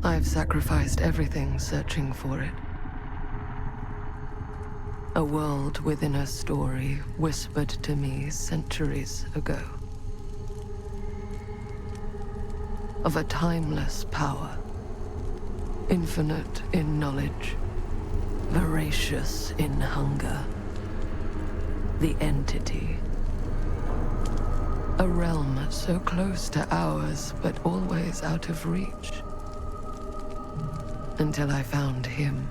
I've sacrificed everything searching for it. A world within a story whispered to me centuries ago. Of a timeless power, infinite in knowledge, voracious in hunger. The entity. A realm so close to ours, but always out of reach. Until I found him.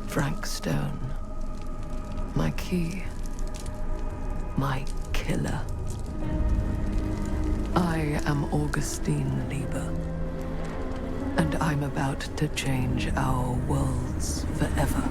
Frank Stone. My key. My killer. I am Augustine Lieber. And I'm about to change our worlds forever.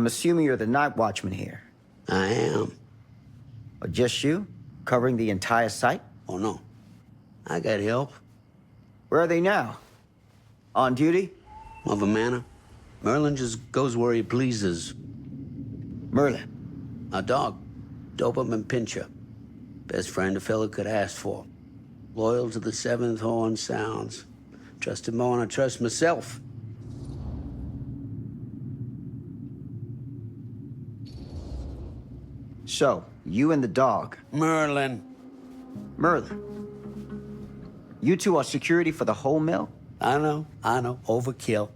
I'm assuming you're the night watchman here. I am. Or just you? Covering the entire site? Oh, no. I got help. Where are they now? On duty? Of a manner. Merlin just goes where he pleases. Merlin? A dog. Doberman Pinscher. Best friend a fella could ask for. Loyal to the seventh horn sounds. Trust him more than I trust myself. So, you and the dog. Merlin. Merlin. You two are security for the whole mill? I know. Overkill.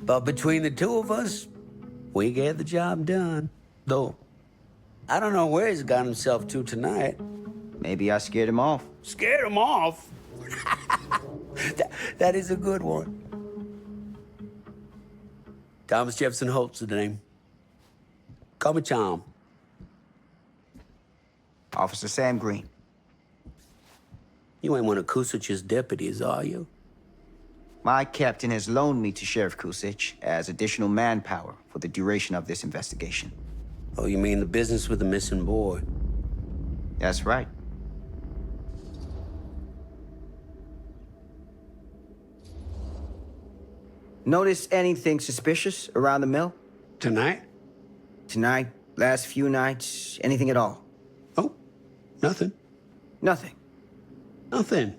But between the two of us, we get the job done. Though, I don't know where he's got himself to tonight. Maybe I scared him off. Scared him off? that is a good one. Thomas Jefferson Holt's the name. Call me Tom. Officer Sam Green. You ain't one of Kusich's deputies, are you? My captain has loaned me to Sheriff Kusich as additional manpower for the duration of this investigation. Oh, you mean the business with the missing boy? That's right. Notice anything suspicious around the mill? Tonight? Tonight? Last few nights? Anything at all? Oh, nothing. Nothing. Nothing.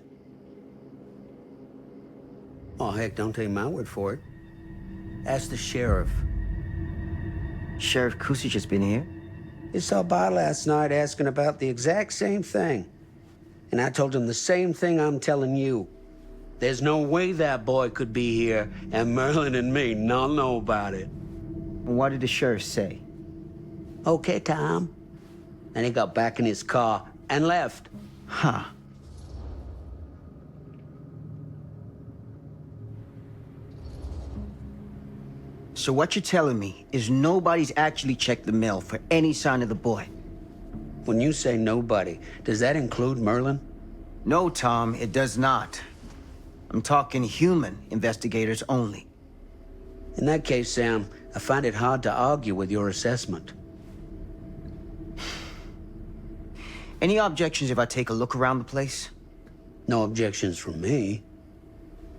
Oh, heck, don't take my word for it. Ask the sheriff. Sheriff Kusich has been here? He saw by last night asking about the exact same thing. And I told him the same thing I'm telling you. There's no way that boy could be here and Merlin and me not know about it. And what did the sheriff say? Okay, Tom. And he got back in his car and left. Huh. So what you're telling me is nobody's actually checked the mill for any sign of the boy? When you say nobody, does that include Merlin? No, Tom, it does not. I'm talking human investigators only. In that case, Sam, I find it hard to argue with your assessment. Any objections if I take a look around the place? No objections from me.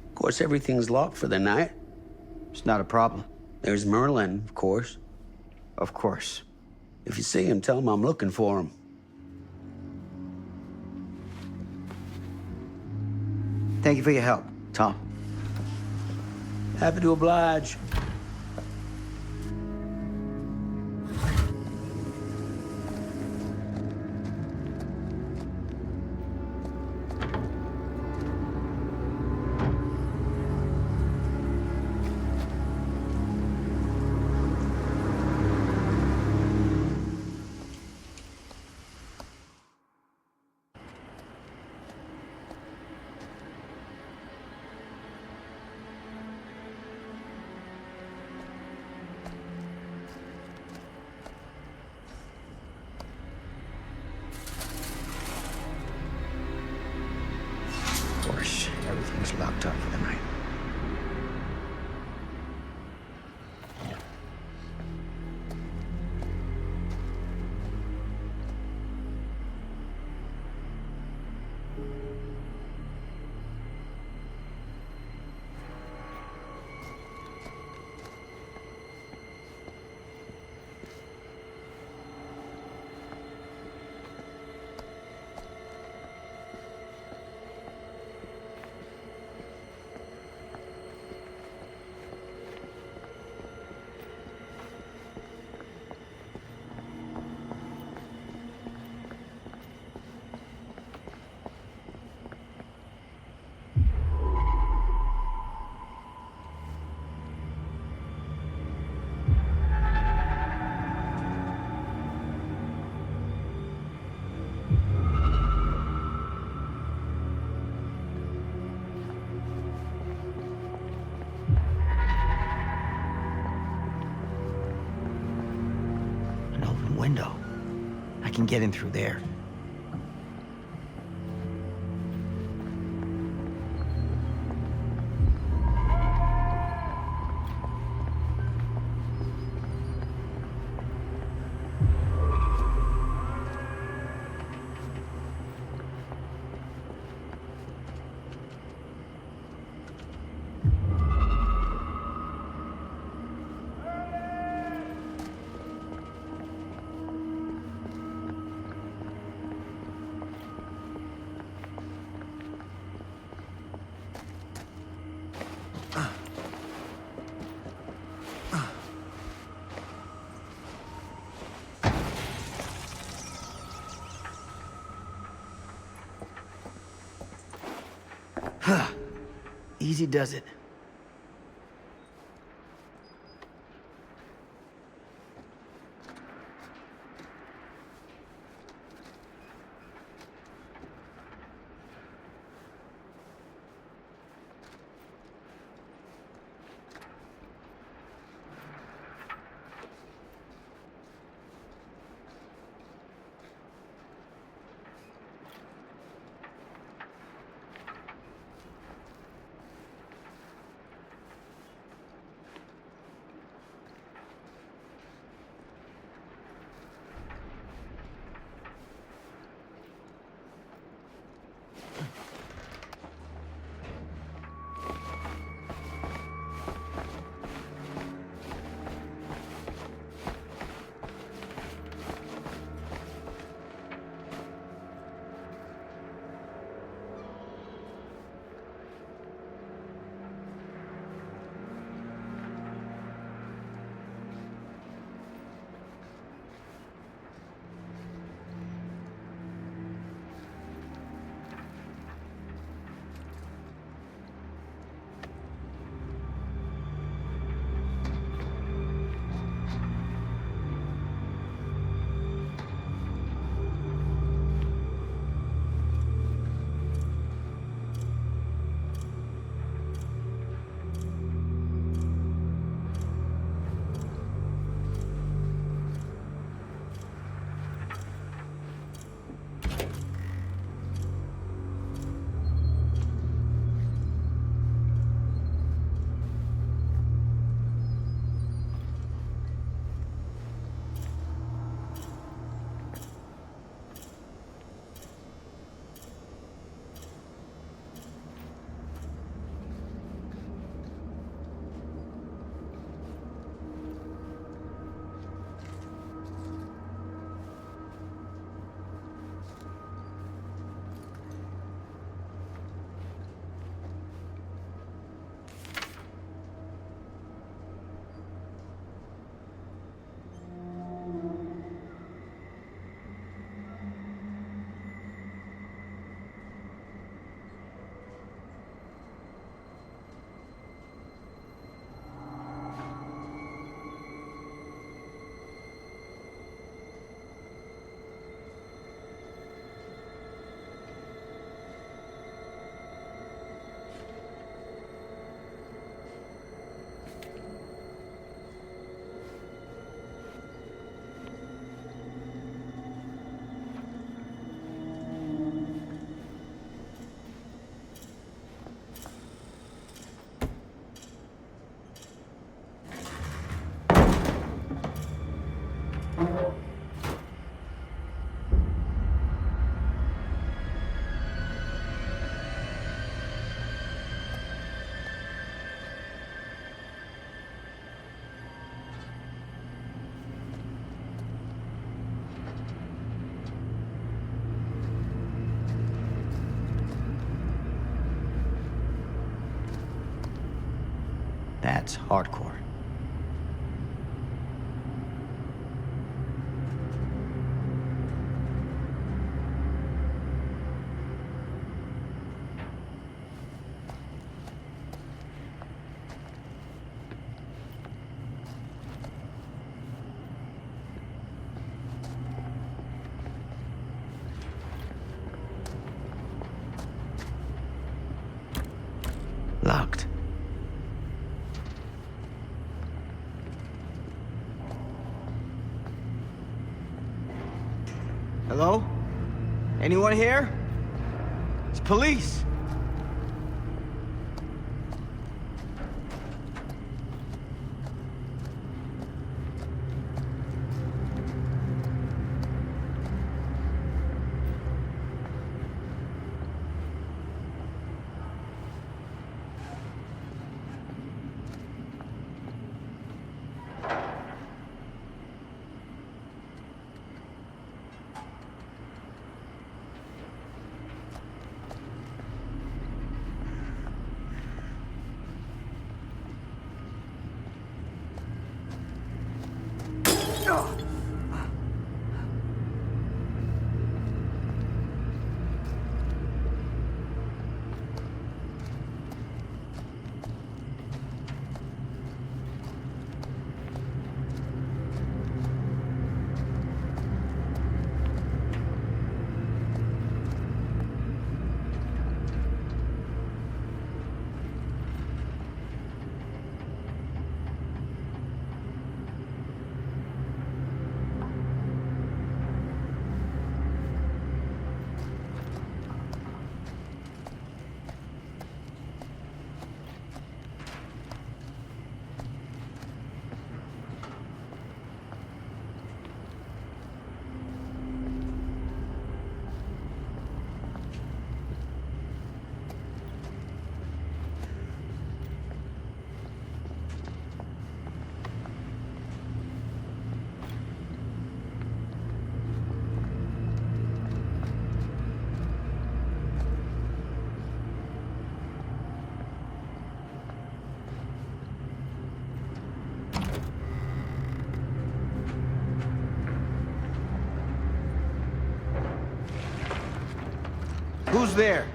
Of course, everything's locked for the night. It's not a problem. There's Merlin, of course. Of course. If you see him, tell him I'm looking for him. Thank you for your help, Tom. Happy to oblige. Of course, everything's locked up for the night. An open window. I can get in through there. Easy does it. That's hardcore. Locked. Hello? Anyone here? It's police. Who's there?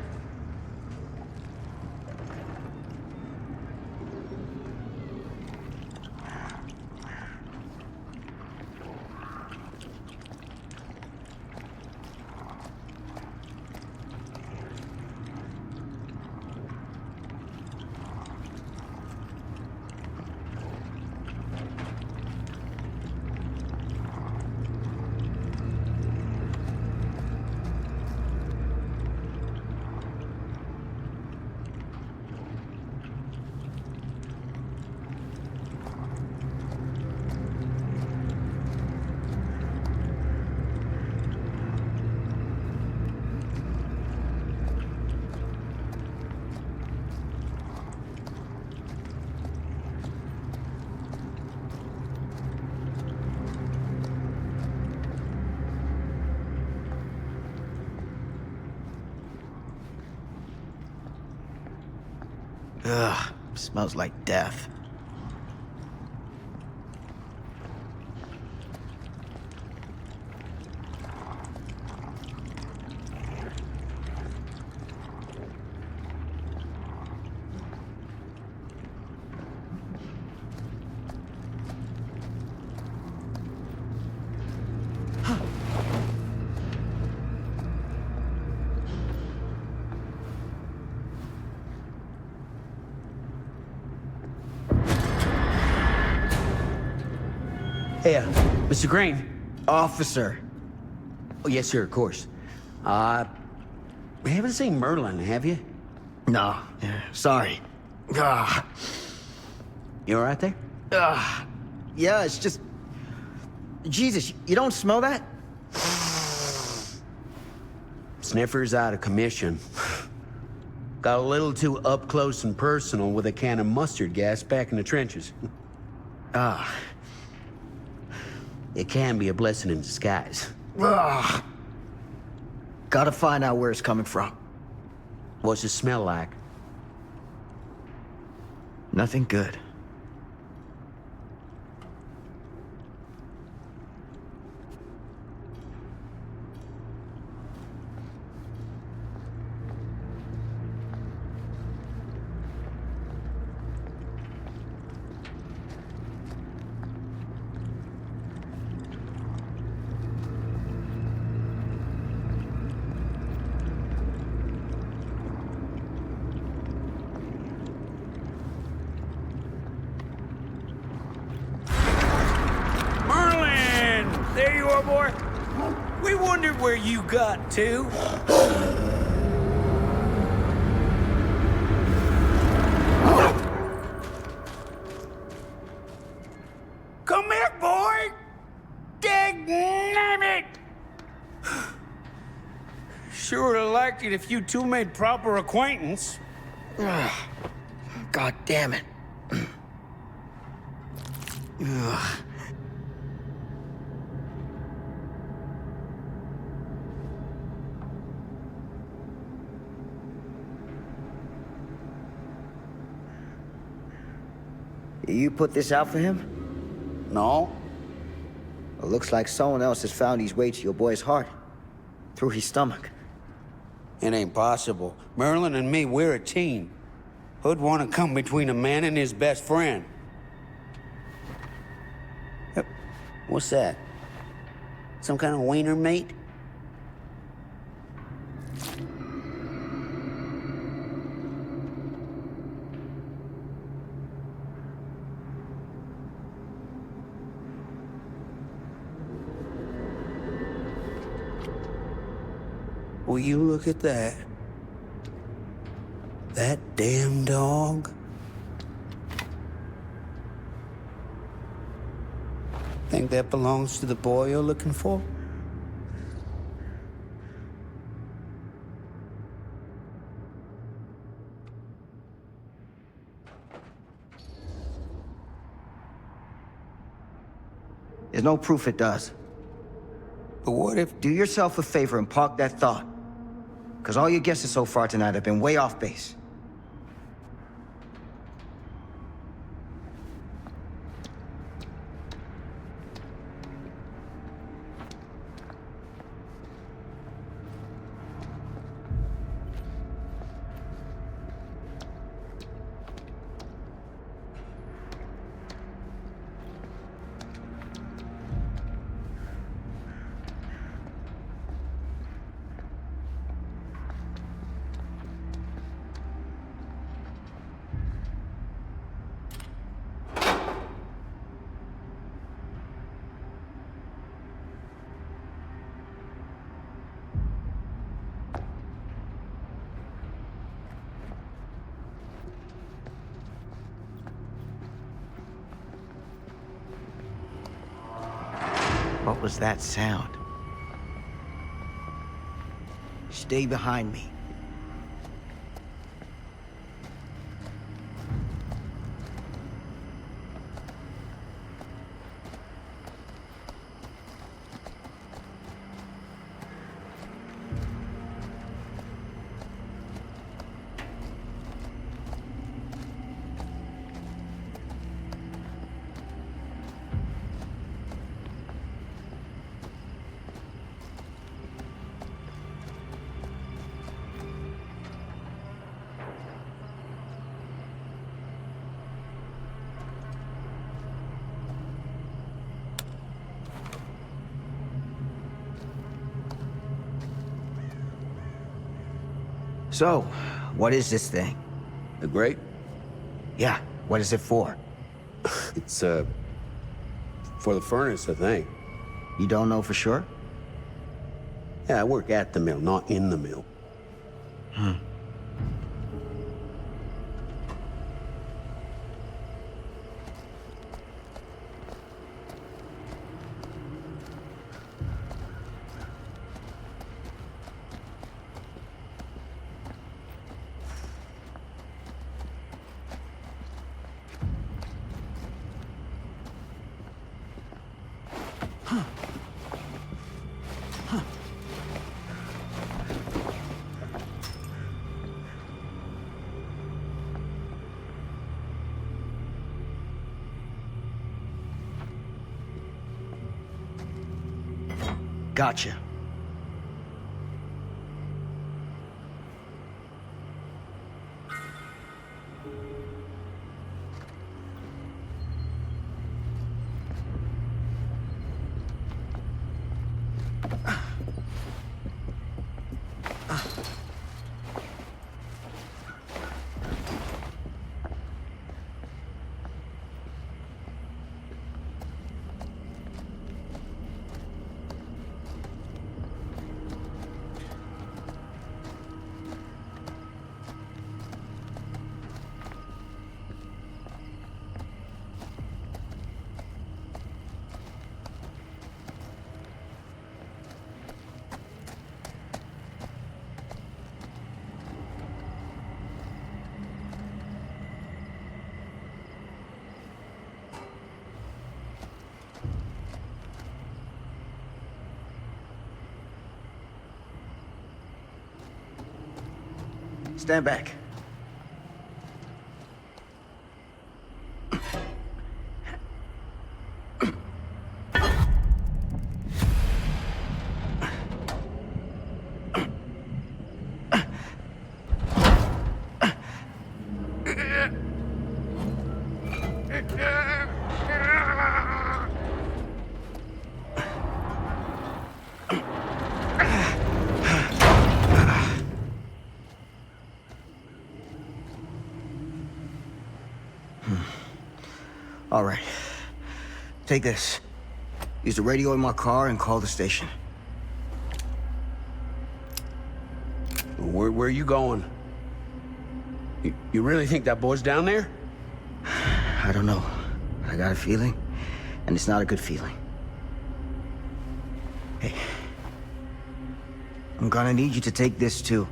Ugh, smells like death. Hey, Mr. Crane. Officer. Oh, yes, sir, of course. You haven't seen Merlin, have you? No, yeah, sorry. Ah, You all right there? yeah, it's just... Jesus, you don't smell that? Sniffer's out of commission. Got a little too up close and personal with a can of mustard gas back in the trenches. It can be a blessing in disguise. Ugh. Gotta find out where it's coming from. What's it smell like? Nothing good. Squirrel Boy. We wondered where you got to. Come here, boy! Dang it! Sure would have liked it if you two made proper acquaintance. God damn it. You put this out for him? No? It looks like someone else has found his way to your boy's heart. Through his stomach. It ain't possible. Merlin and me, we're a team. Who'd want to come between a man and his best friend? What's that? Some kind of wiener mate? Will you look at that? That damn dog? Think that belongs to the boy you're looking for? There's no proof it does. But what if... Do yourself a favor and park that thought. Because all your guesses so far tonight have been way off base. What was that sound? Stay behind me. So, what is this thing? The grate? Yeah, what is it for? It's, for the furnace, I think. You don't know for sure? Yeah, I work at the mill, not in the mill. Gotcha. Stand back. All right. Take this. Use the radio in my car and call the station. Where are you going? You really think that boy's down there? I don't know. I got a feeling, and it's not a good feeling. Hey. I'm gonna need you to take this too.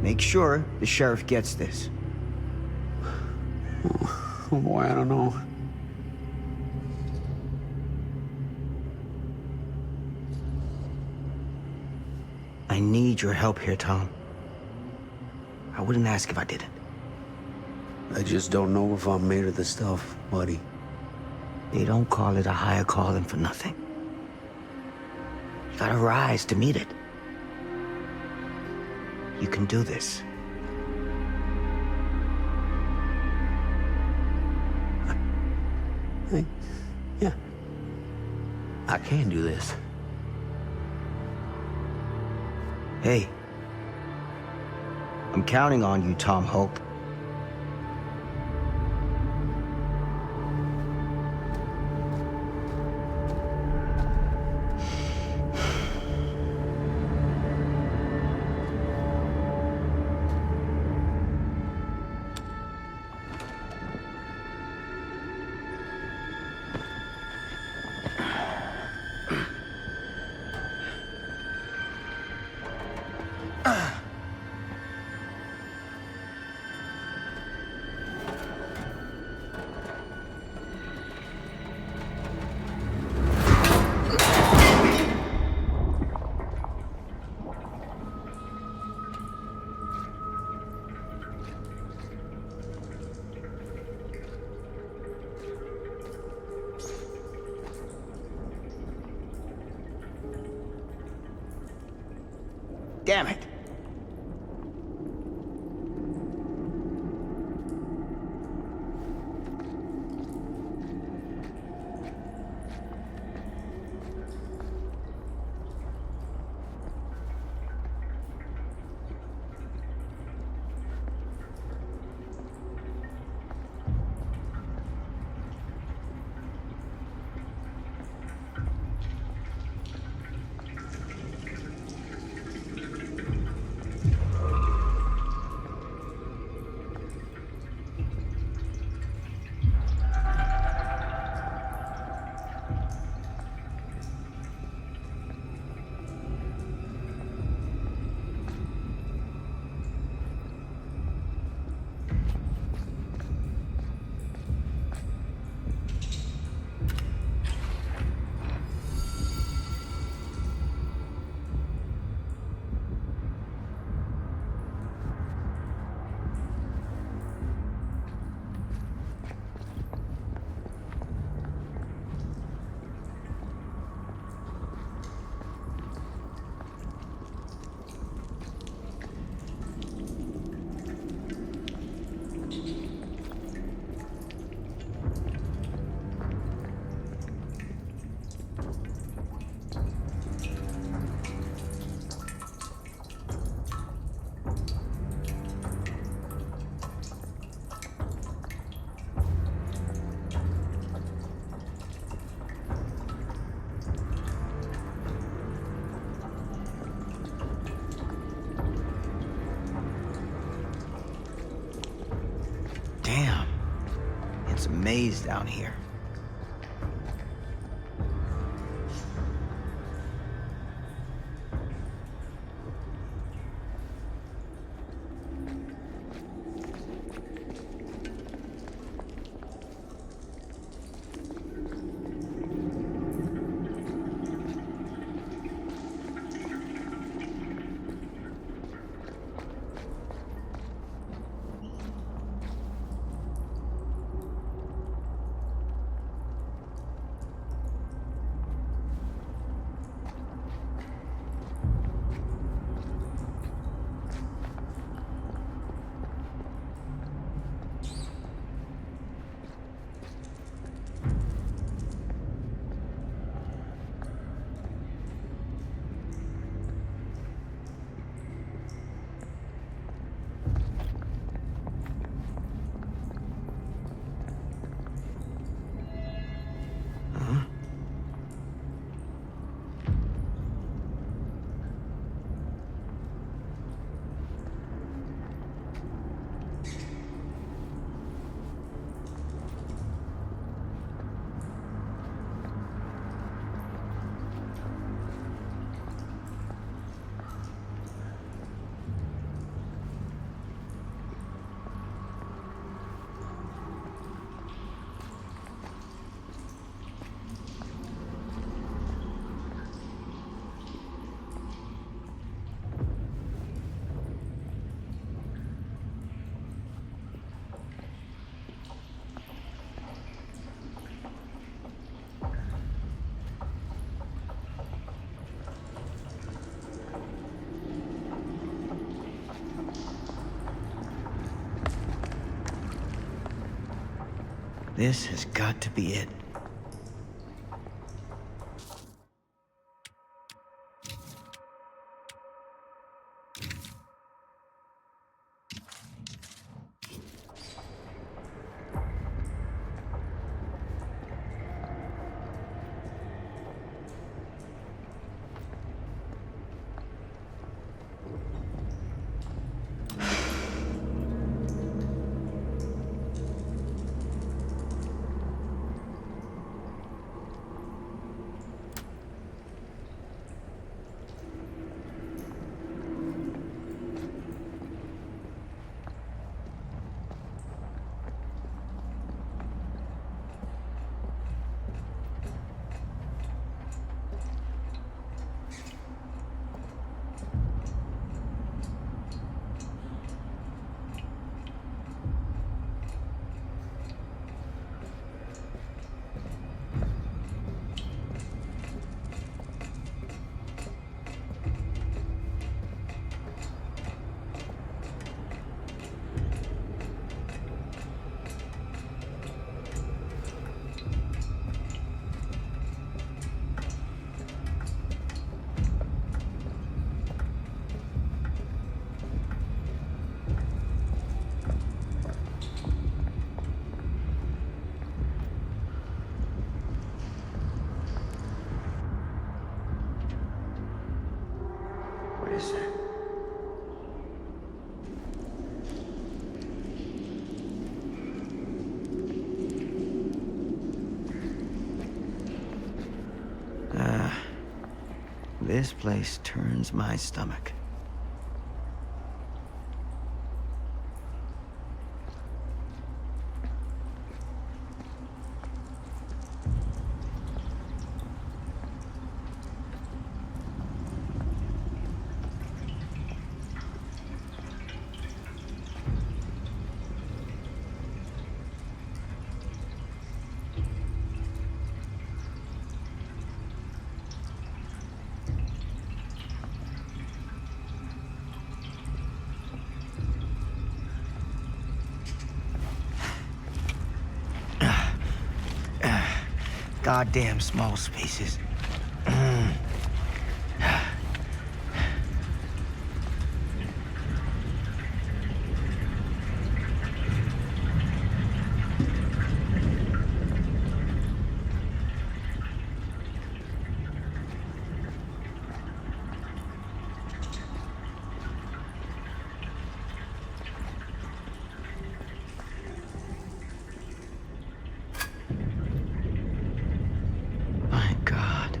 Make sure the sheriff gets this. Oh boy, I don't know. I need your help here, Tom. I wouldn't ask if I didn't. I just don't know if I'm made of the stuff, buddy. They don't call it a higher calling for nothing. You gotta rise to meet it. You can do this. Yeah. I can do this. Hey. I'm counting on you, Tom Hope. Damn it. Damn. It's a maze down here. This has got to be it. What is that? This place turns my stomach. Goddamn small spaces. My God.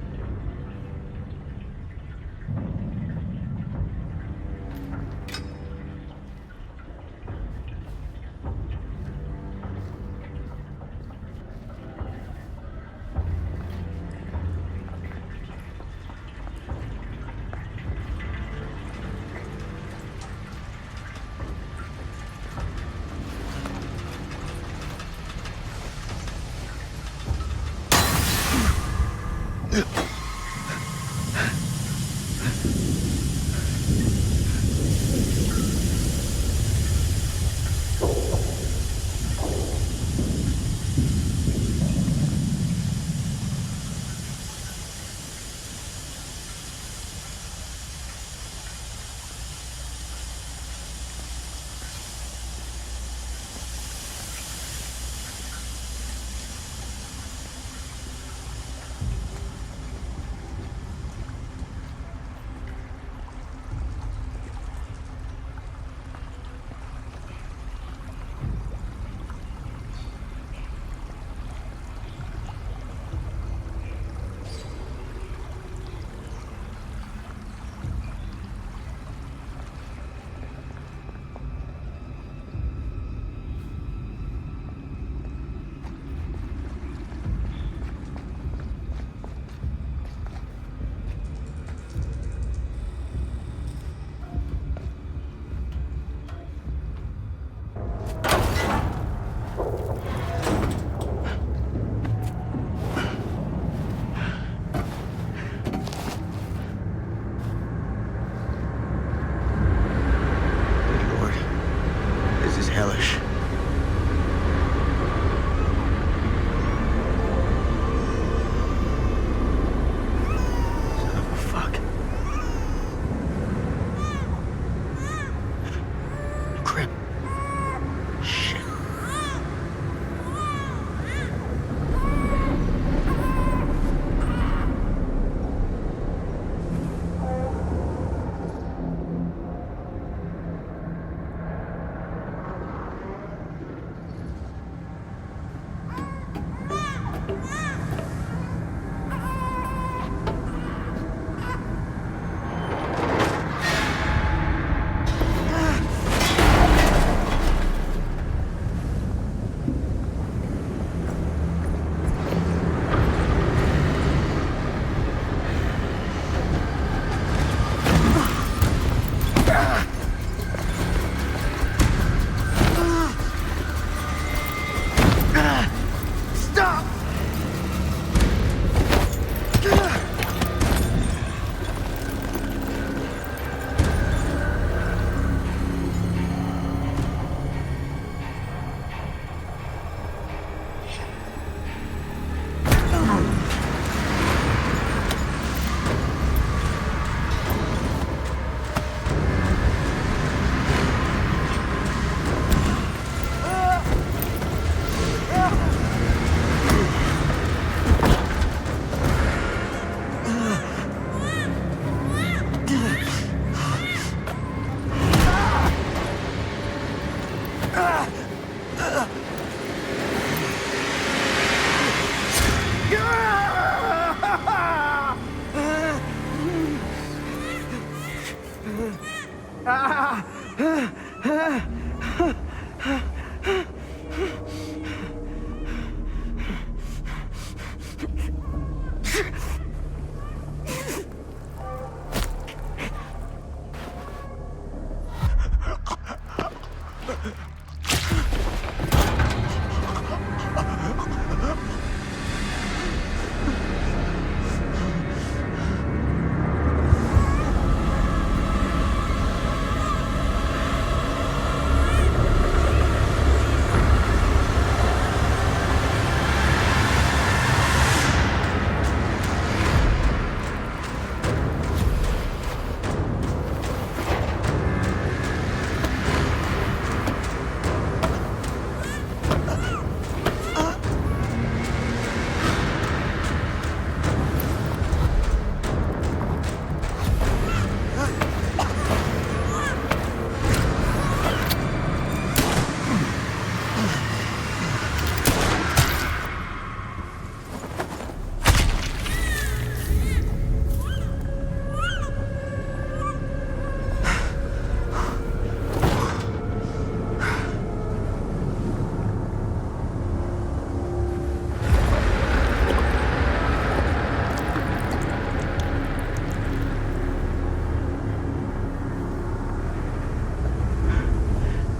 Good Lord. This is hellish.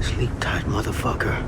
Sleep tight, motherfucker.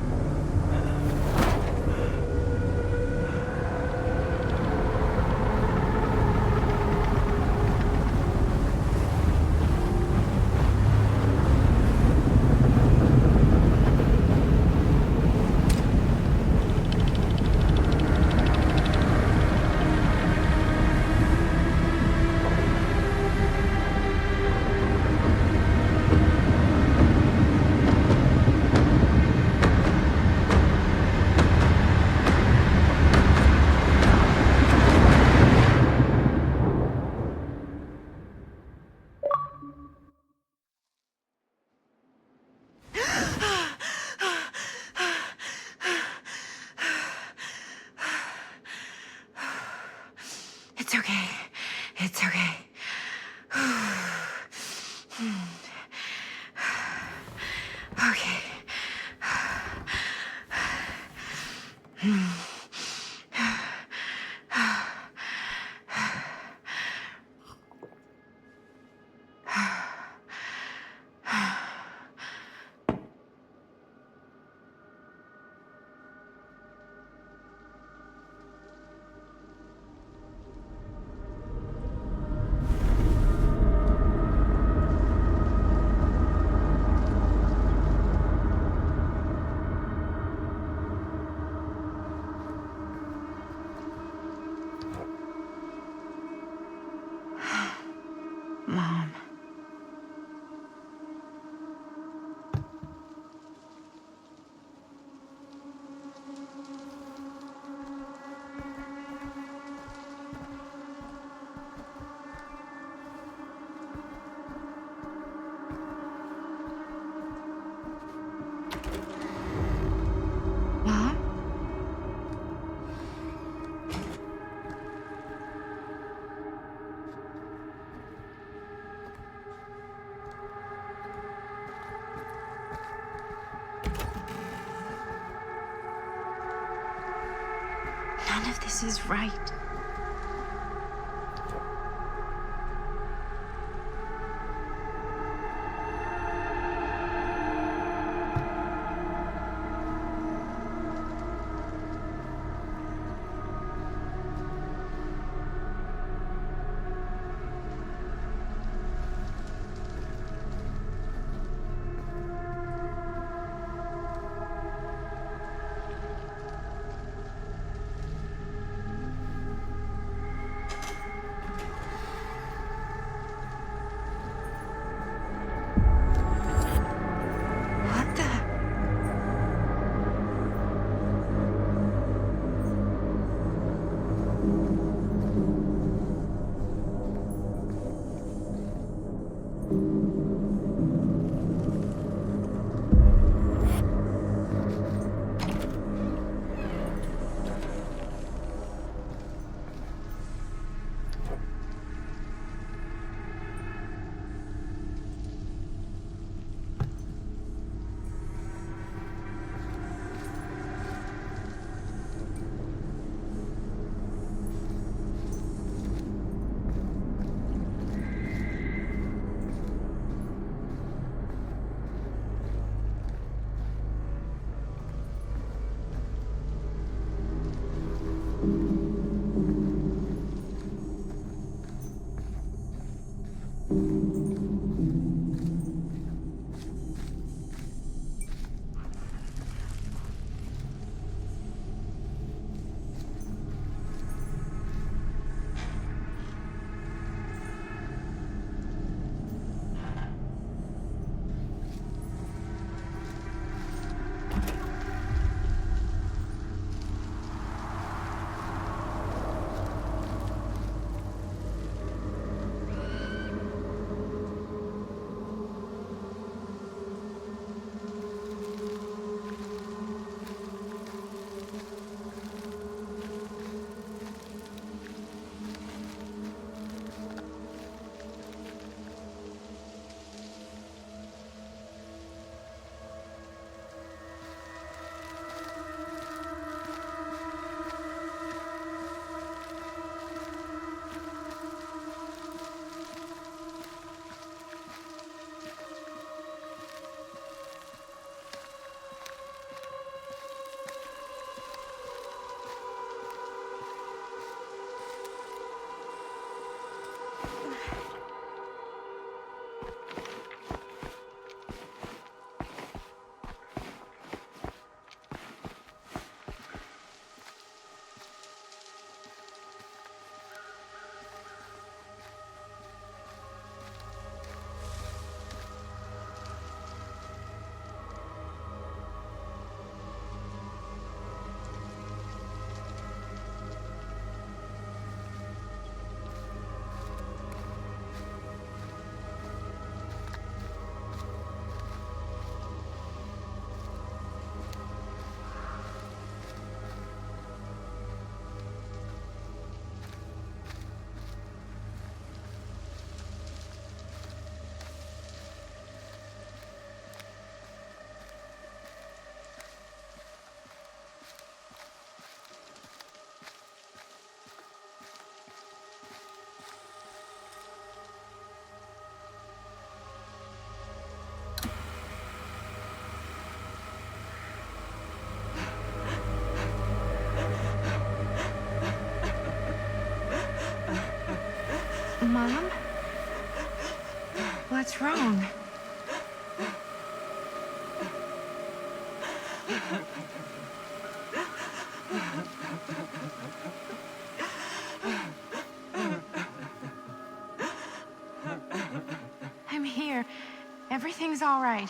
It's okay. It's okay. Okay. Mom. Mom? None of this is right. Mom? What's wrong? I'm here. Everything's all right.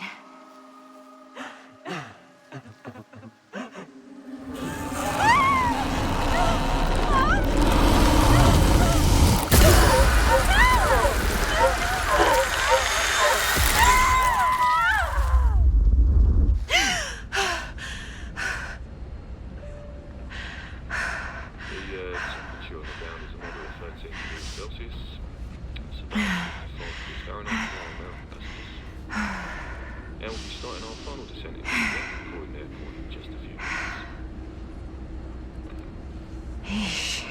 Eesh.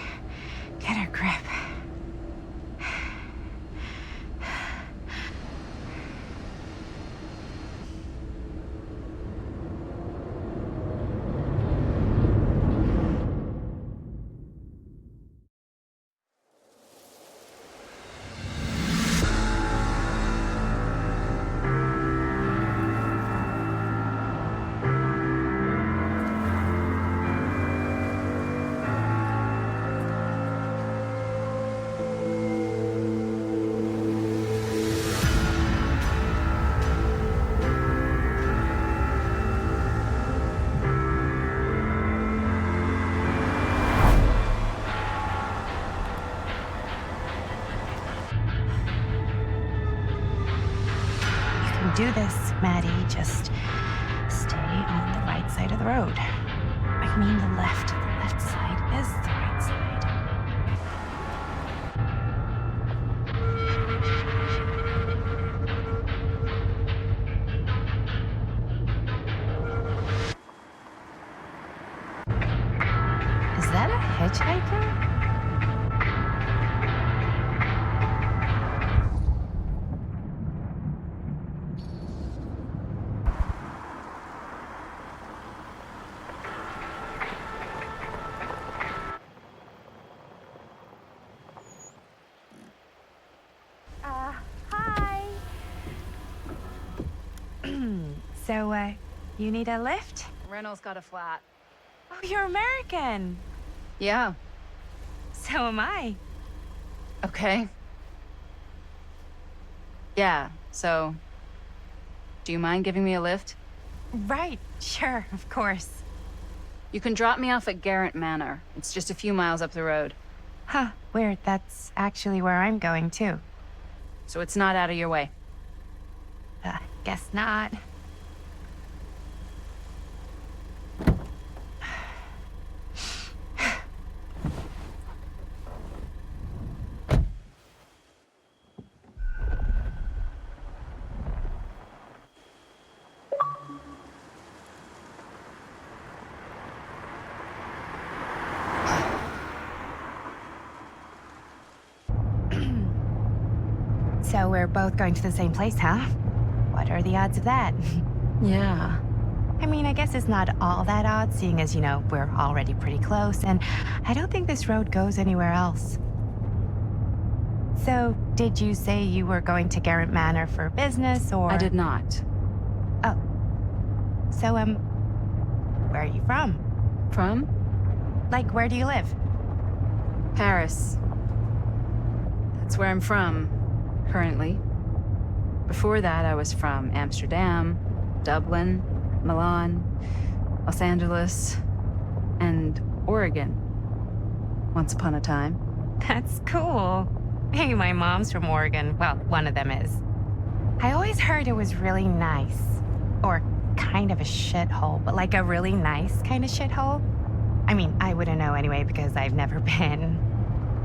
Get a grip. Do this, Maddie. Just stay on the right side of the road. I mean the left. The left side is the right side. Is that a hitchhiker? So, you need a lift? Reynolds got a flat. Oh, you're American. Yeah. So am I. Okay. Yeah, so... Do you mind giving me a lift? Right, sure, of course. You can drop me off at Garrett Manor. It's just a few miles up the road. Huh, weird. That's actually where I'm going, too. So it's not out of your way. Guess not. So we're both going to the same place, huh? What are the odds of that? Yeah. I mean, I guess it's not all that odd, seeing as, you know, we're already pretty close, and I don't think this road goes anywhere else. So, did you say you were going to Garrett Manor for business, or...? I did not. Oh. So, where are you from? From? Like, where do you live? Paris. That's where I'm from, currently. Before that, I was from Amsterdam, Dublin, Milan, Los Angeles, and Oregon. Once upon a time. That's cool. Hey, my mom's from Oregon. Well, one of them is. I always heard it was really nice. Or kind of a shithole, but like a really nice kind of shithole. I mean, I wouldn't know anyway because I've never been.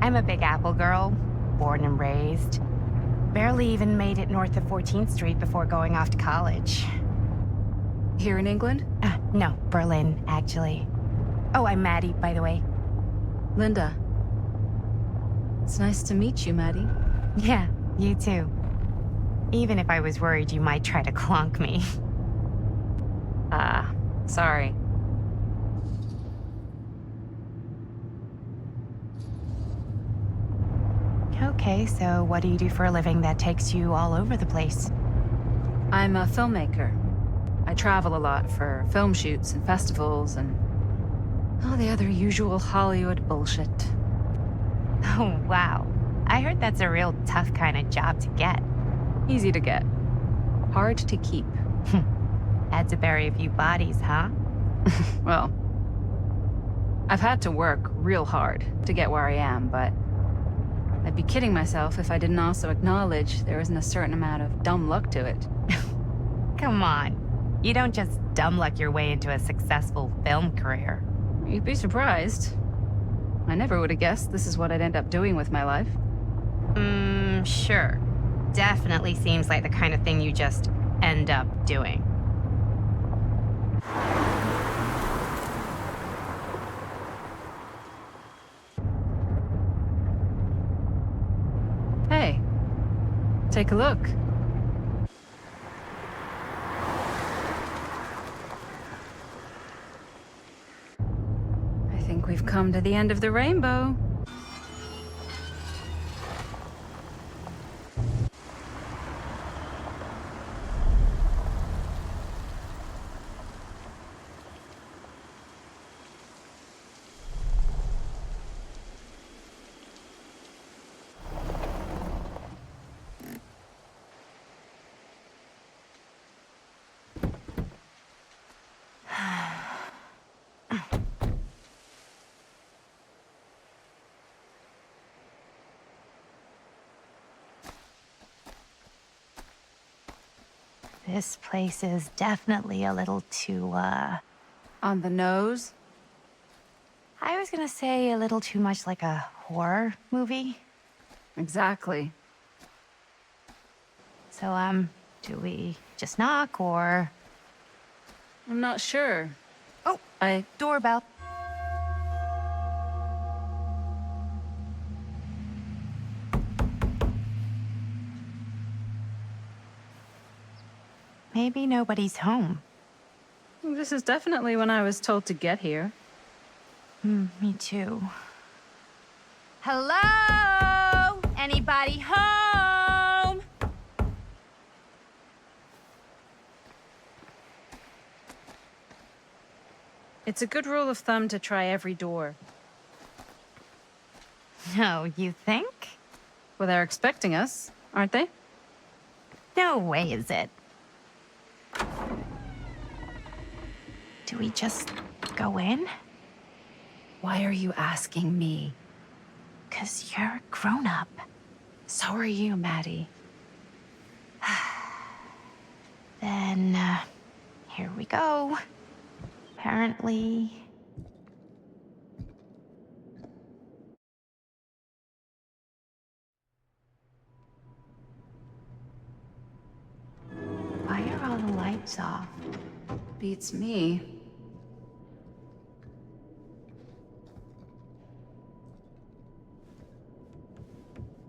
I'm a Big Apple girl, born and raised. Barely even made it north of 14th Street before going off to college. Here in England? No, Berlin, actually. Oh, I'm Maddie, by the way. Linda. It's nice to meet you, Maddie. Yeah, you too. Even if I was worried you might try to clonk me. Sorry. Okay, so what do you do for a living that takes you all over the place? I'm a filmmaker. I travel a lot for film shoots and festivals and all the other usual Hollywood bullshit. Oh, wow. I heard that's a real tough kind of job to get. Easy to get. Hard to keep. Had to bury a few bodies, huh? Well, I've had to work real hard to get where I am, but I'd be kidding myself if I didn't also acknowledge there isn't a certain amount of dumb luck to it. Come on. You don't just dumb luck your way into a successful film career. You'd be surprised. I never would have guessed this is what I'd end up doing with my life. Sure. Definitely seems like the kind of thing you just end up doing. Hey, take a look. I think we've come to the end of the rainbow. This place is definitely a little too, On the nose? I was gonna say a little too much like a horror movie. Exactly. So, do we just knock, or...? I'm not sure. Oh, doorbell. Maybe nobody's home. This is definitely when I was told to get here. Me too. Hello? Anybody home? It's a good rule of thumb to try every door. No, you think? Well, they're expecting us, aren't they? No way is it. Do we just go in? Why are you asking me? 'Cause you're a grown-up. So are you, Maddie. Then, here we go. Apparently... Why are all the lights off? Beats me.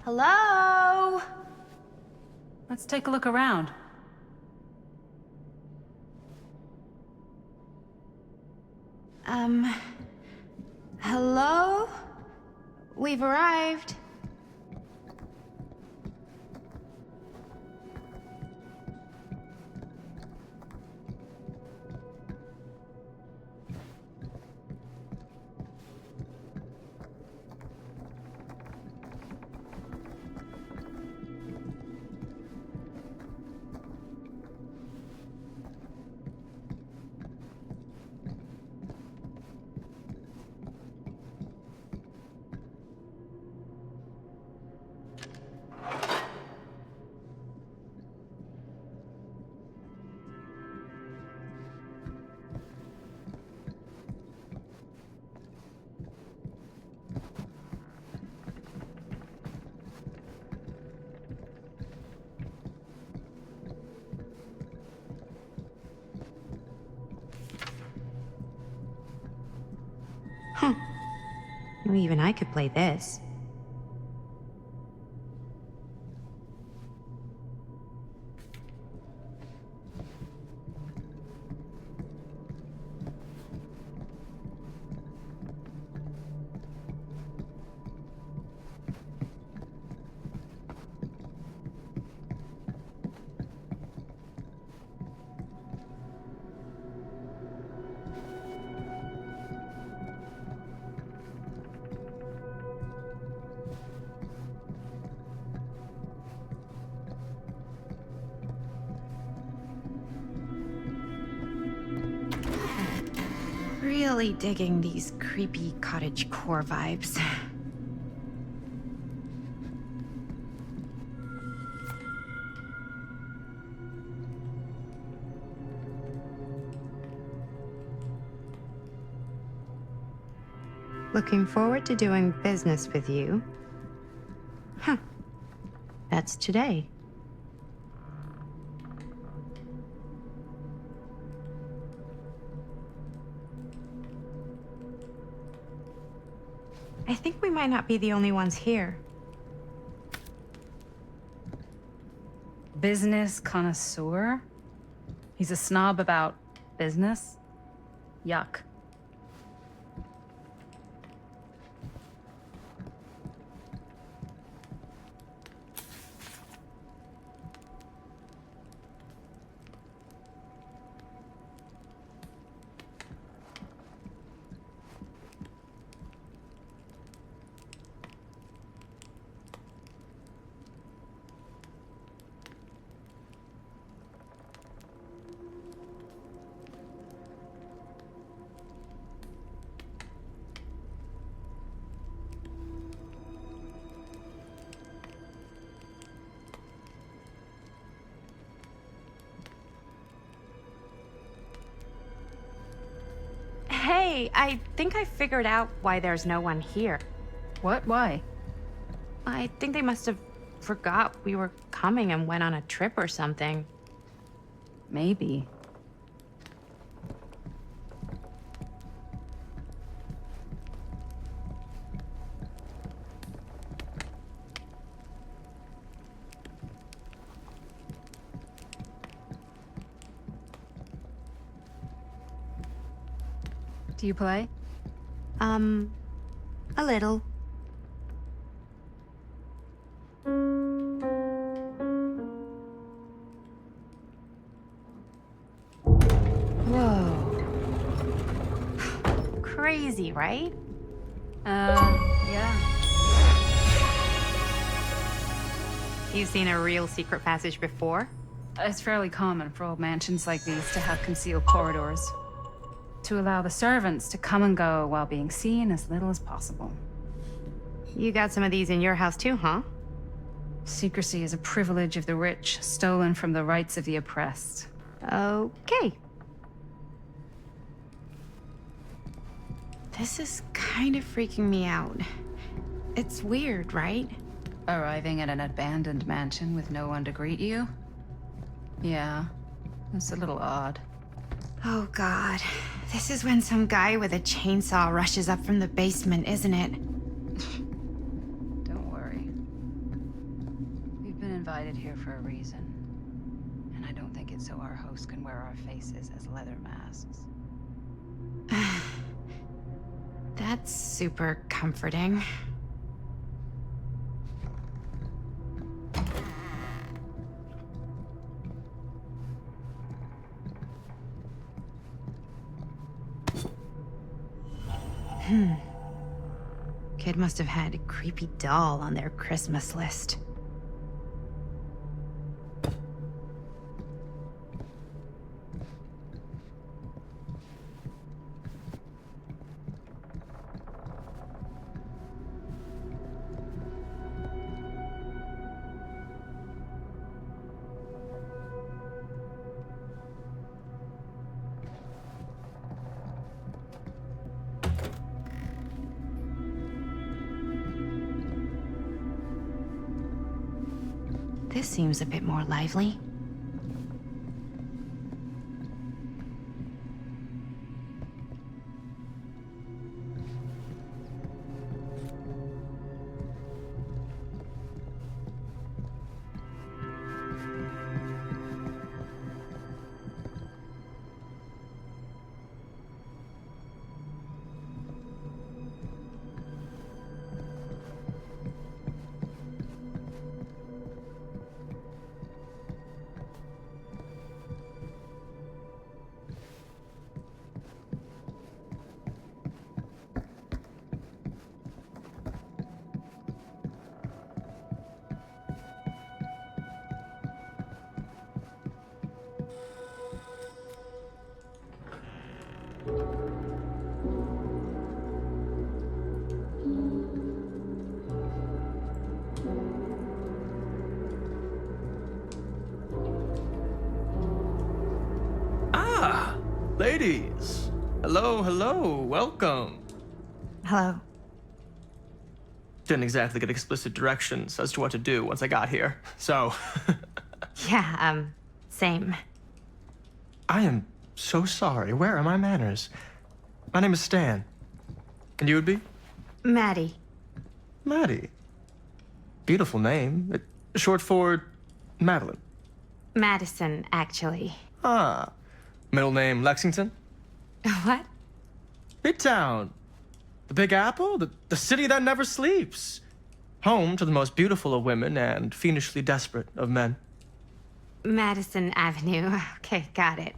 Hello? Let's take a look around. Hello? We've arrived. Even I could play this. Really digging these creepy cottagecore vibes. Looking forward to doing business with you. Huh. That's today. I think we might not be the only ones here. Business connoisseur? He's a snob about business? Yuck. Hey, I think I figured out why there's no one here. What? Why? I think they must have forgot we were coming and went on a trip or something. Maybe. Do you play? A little. Whoa. Crazy, right? Yeah. You've seen a real secret passage before? It's fairly common for old mansions like these to have concealed corridors, to allow the servants to come and go while being seen as little as possible. You got some of these in your house too, huh? Secrecy is a privilege of the rich, stolen from the rights of the oppressed. Okay. This is kind of freaking me out. It's weird, right? Arriving at an abandoned mansion with no one to greet you? Yeah, it's a little odd. Oh god. This is when some guy with a chainsaw rushes up from the basement, isn't it? Don't worry. We've been invited here for a reason. And I don't think it's so our host can wear our faces as leather masks. That's super comforting. Kid must have had a creepy doll on their Christmas list. This seems a bit more lively. Ladies, hello, hello, welcome. Hello. Didn't exactly get explicit directions as to what to do once I got here, so. Yeah, same. I am so sorry. Where are my manners? My name is Stan. And you would be? Maddie. Maddie. Beautiful name. Short for Madeline. Madison, actually. Ah. Middle name Lexington? What? Midtown. The Big Apple? The city that never sleeps. Home to the most beautiful of women and fiendishly desperate of men. Madison Avenue. Okay, got it.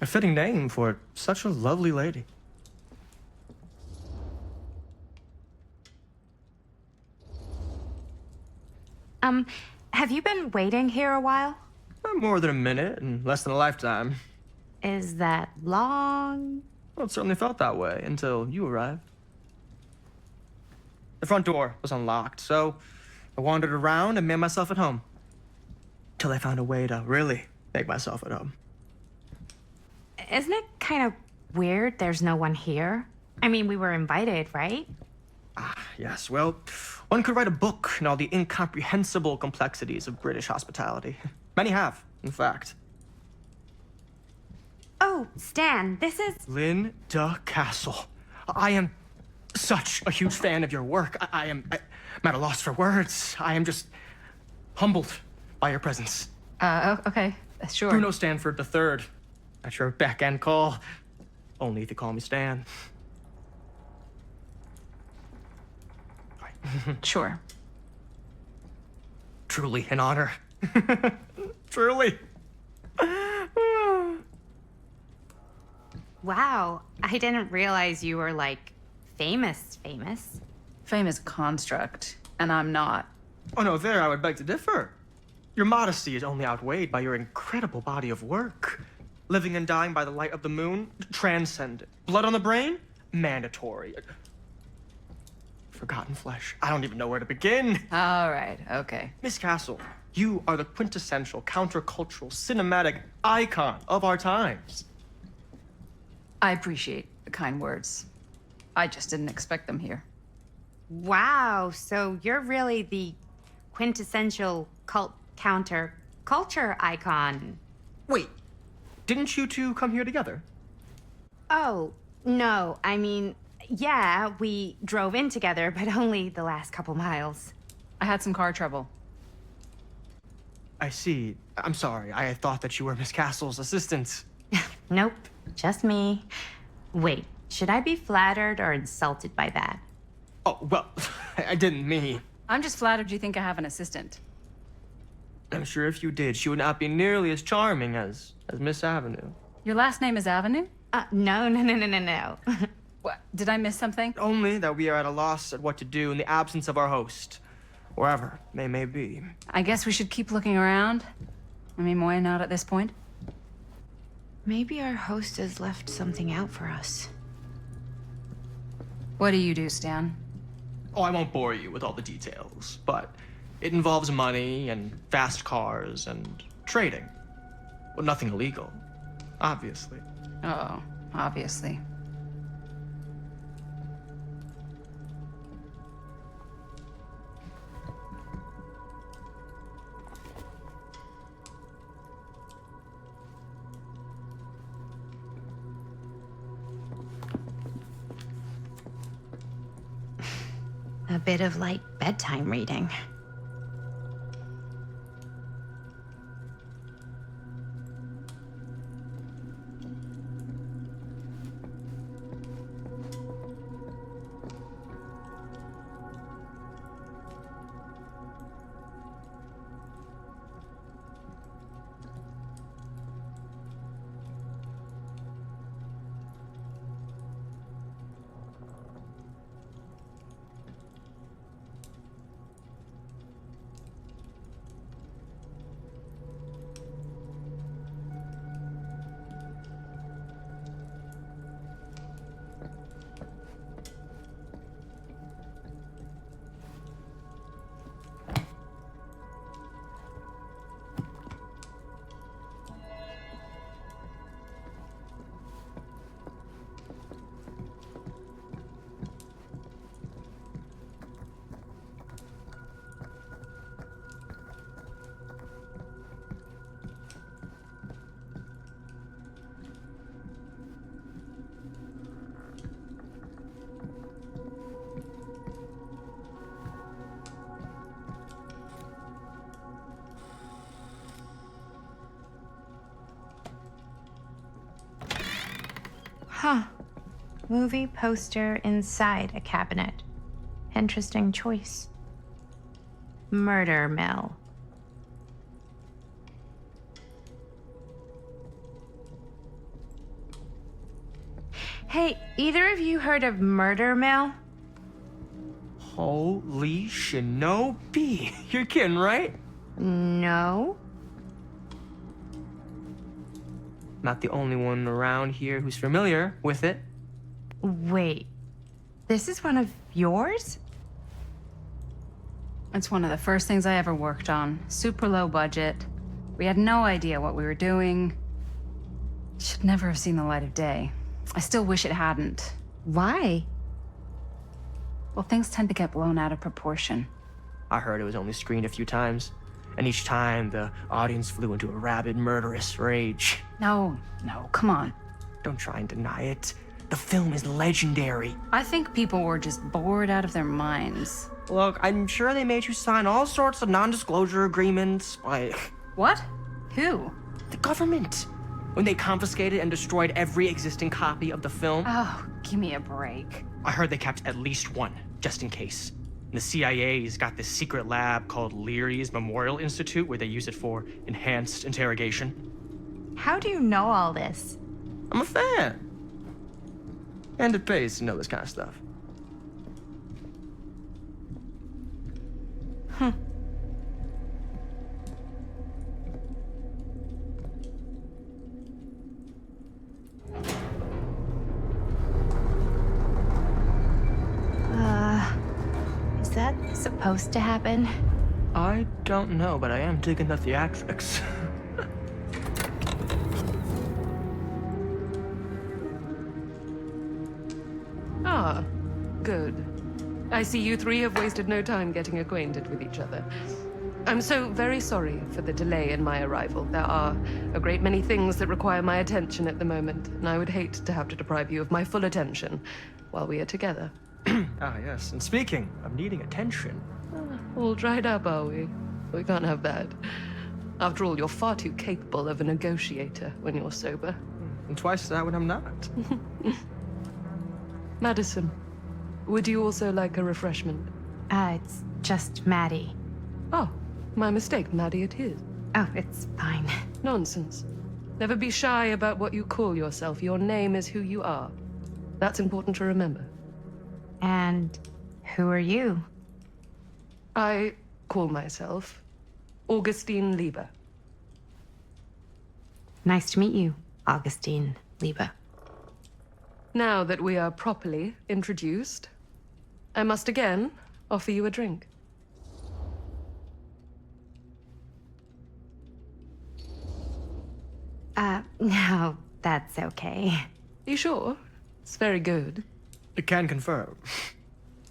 A fitting name for such a lovely lady. Have you been waiting here a while? More than a minute and less than a lifetime. Is that long? Well, it certainly felt that way until you arrived. The front door was unlocked, so I wandered around and made myself at home. Till I found a way to really make myself at home. Isn't it kind of weird there's no one here? I mean, we were invited, right? Yes, well, one could write a book on all the incomprehensible complexities of British hospitality. Many have, in fact. Oh, Stan, this is... Linda Castle. I am such a huge fan of your work. I'm at a loss for words. I am just humbled by your presence. Okay, sure. Bruno Stanford III, at your beck and call. Only if you call me Stan. Sure. Truly an honor. Truly. Wow, I didn't realize you were, like, famous. Fame is a construct, and I'm not. Oh no, there I would beg to differ. Your modesty is only outweighed by your incredible body of work. Living and dying by the light of the moon, transcendent. Blood on the brain, mandatory. Forgotten flesh. I don't even know where to begin. All right, okay. Miss Castle, you are the quintessential countercultural cinematic icon of our times. I appreciate the kind words. I just didn't expect them here. Wow, so you're really the quintessential counter-culture icon. Wait, didn't you two come here together? Oh, no, I mean, yeah, we drove in together, but only the last couple miles. I had some car trouble. I see. I'm sorry. I thought that you were Miss Castle's assistant. Nope, just me. Wait, should I be flattered or insulted by that? Oh, well, I didn't mean. I'm just flattered you think I have an assistant. I'm sure if you did, she would not be nearly as charming as Miss Avenue. Your last name is Avenue? No. What? Did I miss something? Only that we are at a loss at what to do in the absence of our host, wherever they may be. I guess we should keep looking around. I mean, why not at this point? Maybe our host has left something out for us. What do you do, Stan? Oh, I won't bore you with all the details, but it involves money and fast cars and trading. Well, nothing illegal, obviously. Oh, obviously. A bit of light bedtime reading. Huh. Movie poster inside a cabinet. Interesting choice. Murder mill. Hey, either of you heard of Murder Mill? Holy shinobi. You're kidding, right? No. Not the only one around here who's familiar with it. Wait. This is one of yours? It's one of the first things I ever worked on. Super low budget. We had no idea what we were doing. Should never have seen the light of day. I still wish it hadn't. Why? Well, things tend to get blown out of proportion. I heard it was only screened a few times, and each time the audience flew into a rabid, murderous rage. No, come on. Don't try and deny it. The film is legendary. I think people were just bored out of their minds. Look, I'm sure they made you sign all sorts of non-disclosure agreements, like... What? Who? The government. When they confiscated and destroyed every existing copy of the film. Oh, give me a break. I heard they kept at least one, just in case. The CIA's got this secret lab called Leary's Memorial Institute where they use it for enhanced interrogation. How do you know all this? I'm a fan. And it pays to know this kind of stuff. Is that supposed to happen? I don't know, but I am digging the theatrics. Ah, good. I see you three have wasted no time getting acquainted with each other. I'm so very sorry for the delay in my arrival. There are a great many things that require my attention at the moment, and I would hate to have to deprive you of my full attention while we are together. Ah, yes. And speaking of needing attention. All dried up, are we? We can't have that. After all, you're far too capable of a negotiator when you're sober. And twice that when I'm not. Madison, would you also like a refreshment? It's just Maddie. Oh, my mistake. Maddie it is. Oh, it's fine. Nonsense. Never be shy about what you call yourself. Your name is who you are. That's important to remember. And who are you? I call myself Augustine Lieber. Nice to meet you, Augustine Lieber. Now that we are properly introduced, I must again offer you a drink. No, that's okay. You sure? It's very good. I can confirm.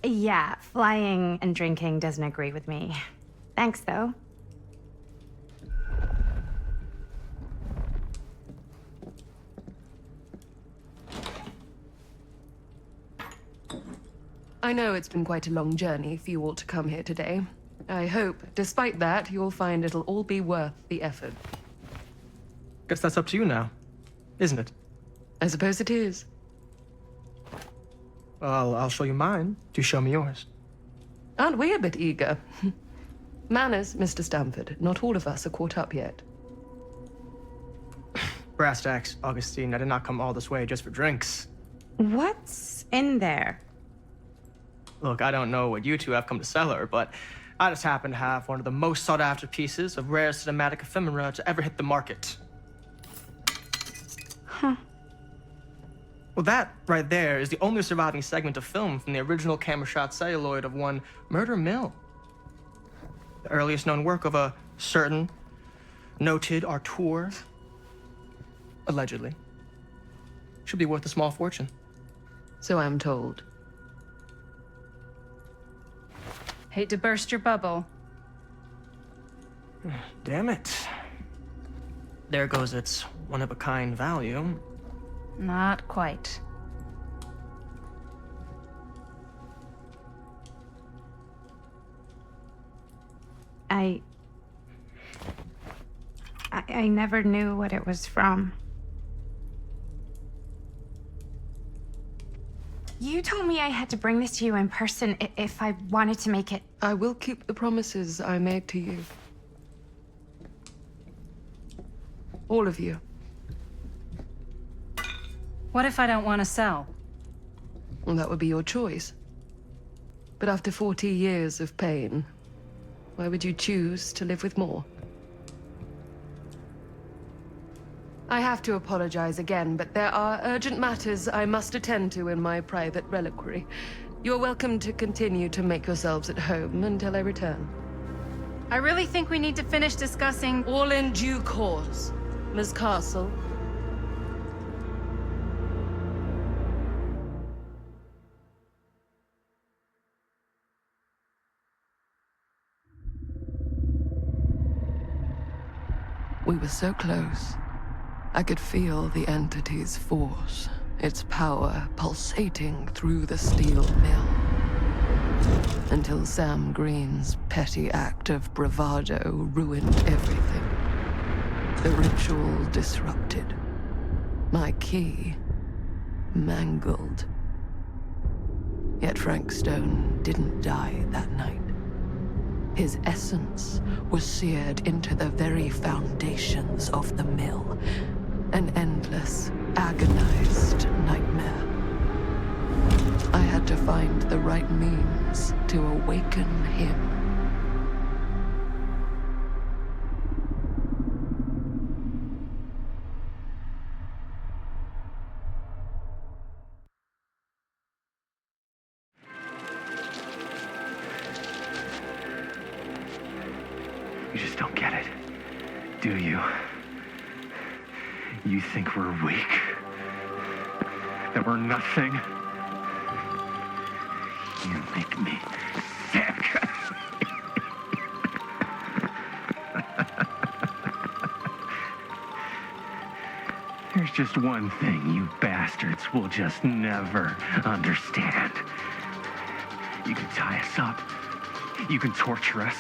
Yeah, flying and drinking doesn't agree with me. Thanks, though. I know it's been quite a long journey for you all to come here today. I hope, despite that, you'll find it'll all be worth the effort. Guess that's up to you now, isn't it? I suppose it is. Well, I'll show you mine. You show me yours. Aren't we a bit eager? Manners, Mr. Stamford. Not all of us are caught up yet. Brass tacks, Augustine. I did not come all this way just for drinks. What's in there? Look, I don't know what you two have come to sell her, but I just happen to have one of the most sought-after pieces of rare cinematic ephemera to ever hit the market. Huh. Well, that right there is the only surviving segment of film from the original camera shot celluloid of one Murder Mill. The earliest known work of a certain noted auteur, allegedly. Should be worth a small fortune. So I'm told. Hate to burst your bubble. Damn it. There goes its one-of-a-kind value. Not quite. I never knew what it was from. You told me I had to bring this to you in person if I wanted to make it. I will keep the promises I made to you. All of you. What if I don't want to sell? Well, that would be your choice. But after 40 years of pain, why would you choose to live with more? I have to apologize again, but there are urgent matters I must attend to in my private reliquary. You're welcome to continue to make yourselves at home until I return. I really think we need to finish discussing. All in due course, Ms. Castle. We were so close. I could feel the entity's force, its power pulsating through the steel mill. Until Sam Green's petty act of bravado ruined everything. The ritual disrupted. My key mangled. Yet Frank Stone didn't die that night. His essence was seared into the very foundations of the mill. An endless, agonized nightmare. I had to find the right means to awaken him. You just don't get it, do you? You think we're weak? That we're nothing? You make me sick. There's just one thing you bastards will just never understand. You can tie us up. You can torture us.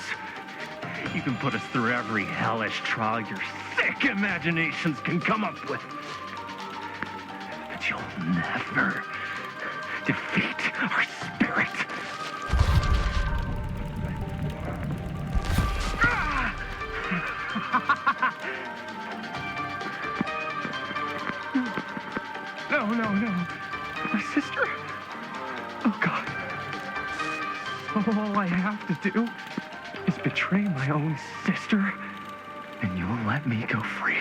You can put us through every hellish trial your sick imaginations can come up with. But you'll never defeat our spirit. No. My sister? Oh, God. All I have to do is betray my own sister, and you'll let me go free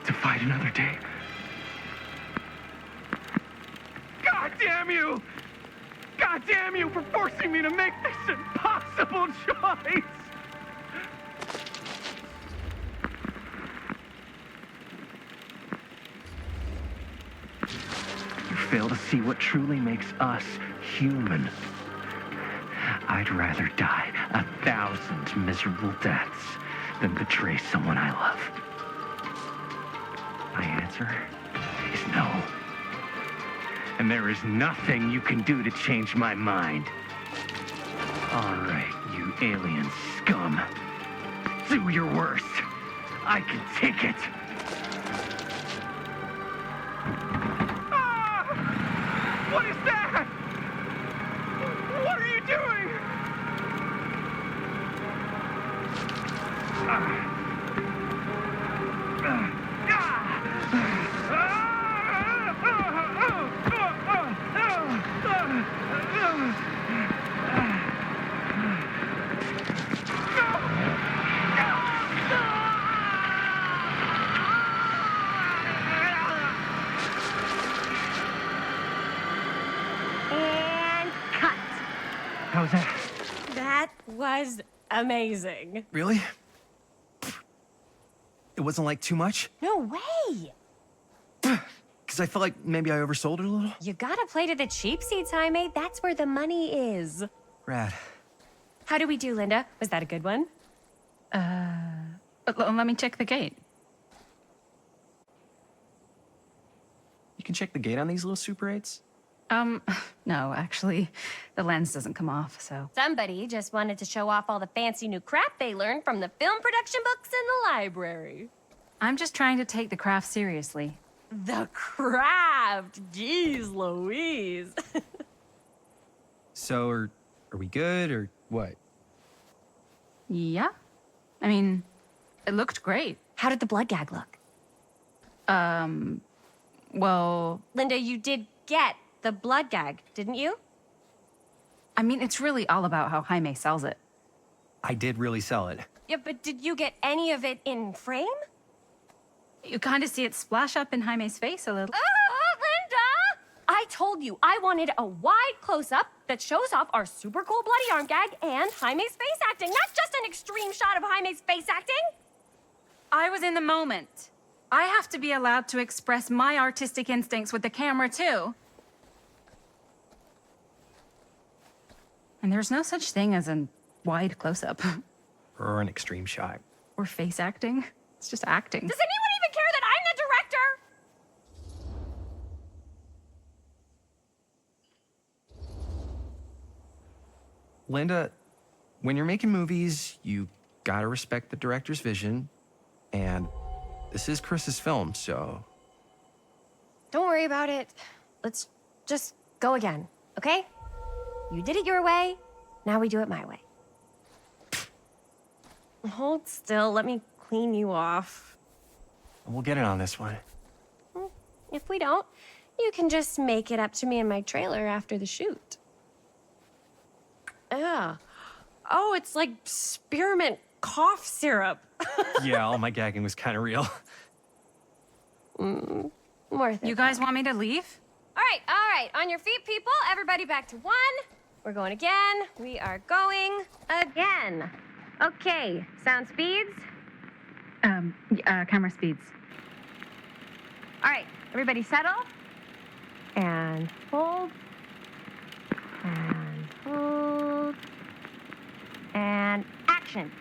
to fight another day. God damn you! God damn you for forcing me to make this impossible choice! You fail to see what truly makes us human. I'd rather die 1,000 miserable deaths than betray someone I love. My answer is no. And there is nothing you can do to change my mind. All right, you alien scum. Do your worst. I can take it. Ah! What is that? What are you doing? And cut. How's that? That was amazing. Really? It wasn't like too much? No way. Because I felt like maybe I oversold it a little? You gotta play to the cheap seats, Jaime. That's where the money is. Rad. How do we do, Linda? Was that a good one? Let me check the gate. You can check the gate on these little Super 8s? No, actually, the lens doesn't come off, so. Somebody just wanted to show off all the fancy new crap they learned from the film production books in the library. I'm just trying to take the craft seriously. The craft. Jeez Louise. So, are we good, or what? Yeah. I mean, it looked great. How did the blood gag look? Well, Linda, you did get the blood gag, didn't you? I mean, it's really all about how Jaime sells it. I did really sell it. Yeah, but did you get any of it in frame? You kind of see it splash up in Jaime's face a little. Linda! I told you I wanted a wide close-up that shows off our super cool bloody arm gag and Jaime's face acting, not just an extreme shot of Jaime's face acting. I was in the moment. I have to be allowed to express my artistic instincts with the camera, too. And there's no such thing as a wide close-up. Or an extreme shot. Or face acting. It's just acting. Does anyone even care that I'm the director? Linda, when you're making movies, you gotta respect the director's vision. And this is Chris's film, so... Don't worry about it. Let's just go again, okay? You did it your way, now we do it my way. Hold still, let me clean you off. We'll get it on this one. If we don't, you can just make it up to me in my trailer after the shoot. Yeah. Oh, it's like spearmint cough syrup. Yeah, all my gagging was kind of real. Worth it. You guys want me to leave? All right. On your feet, people. Everybody back to 1. We're going again. We are going again. Okay, sound speeds. Camera speeds. All right, everybody settle. And hold. And hold. And action.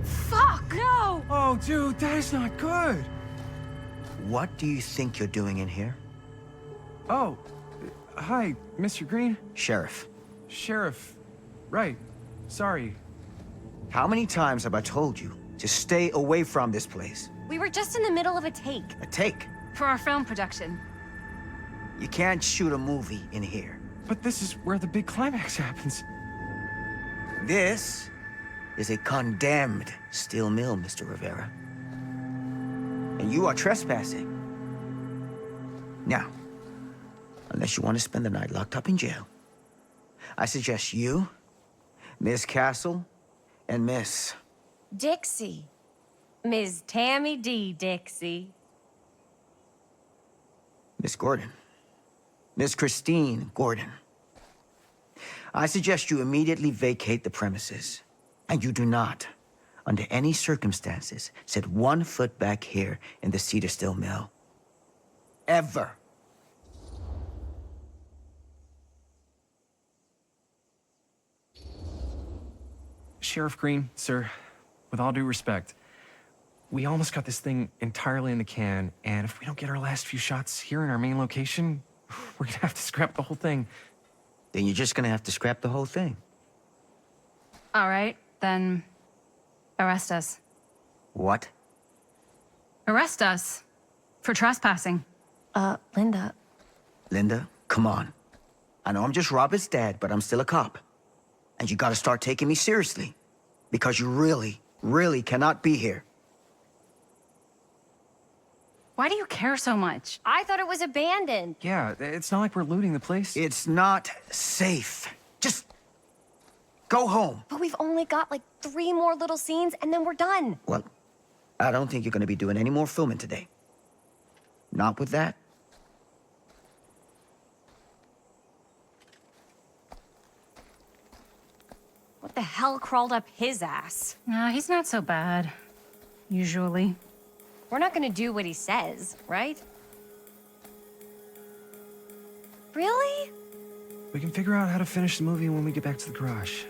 Fuck! No! Oh, dude, that is not good. What do you think you're doing in here? Oh, hi, Mr. Green. Sheriff, Sheriff. Right. Sorry. how many times have I told you to stay away from this place? We were just in the middle of a take. A take. For our film production. You can't shoot a movie in here. But this is where the big climax happens. This is a condemned steel mill, Mr. Rivera. And you are trespassing. Now, unless you want to spend the night locked up in jail, I suggest you, Miss Castle, and Miss... Dixie. Ms. Tammy D. Dixie. Miss Gordon. Miss Christine Gordon. I suggest you immediately vacate the premises. And you do not, under any circumstances, set 1 foot back here in the Cedar Steel Mill. Ever. Sheriff Green, sir, with all due respect, we almost got this thing entirely in the can, and if we don't get our last few shots here in our main location, we're gonna have to scrap the whole thing. Then you're just gonna have to scrap the whole thing. All right, then arrest us. What? Arrest us for trespassing. Linda. Linda, come on. I know I'm just Robert's dad, but I'm still a cop. And you gotta start taking me seriously. Because you really, really cannot be here. Why do you care so much? I thought it was abandoned. Yeah, it's not like we're looting the place. It's not safe. Just go home. But we've only got like 3 more little scenes and then we're done. Well, I don't think you're gonna be doing any more filming today. Not with that. What the hell crawled up his ass? He's not so bad. Usually. We're not gonna do what he says, right? Really? We can figure out how to finish the movie when we get back to the garage.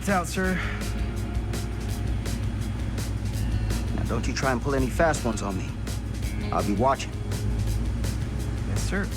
Watch out, sir. Now, don't you try and pull any fast ones on me. I'll be watching. Yes, sir.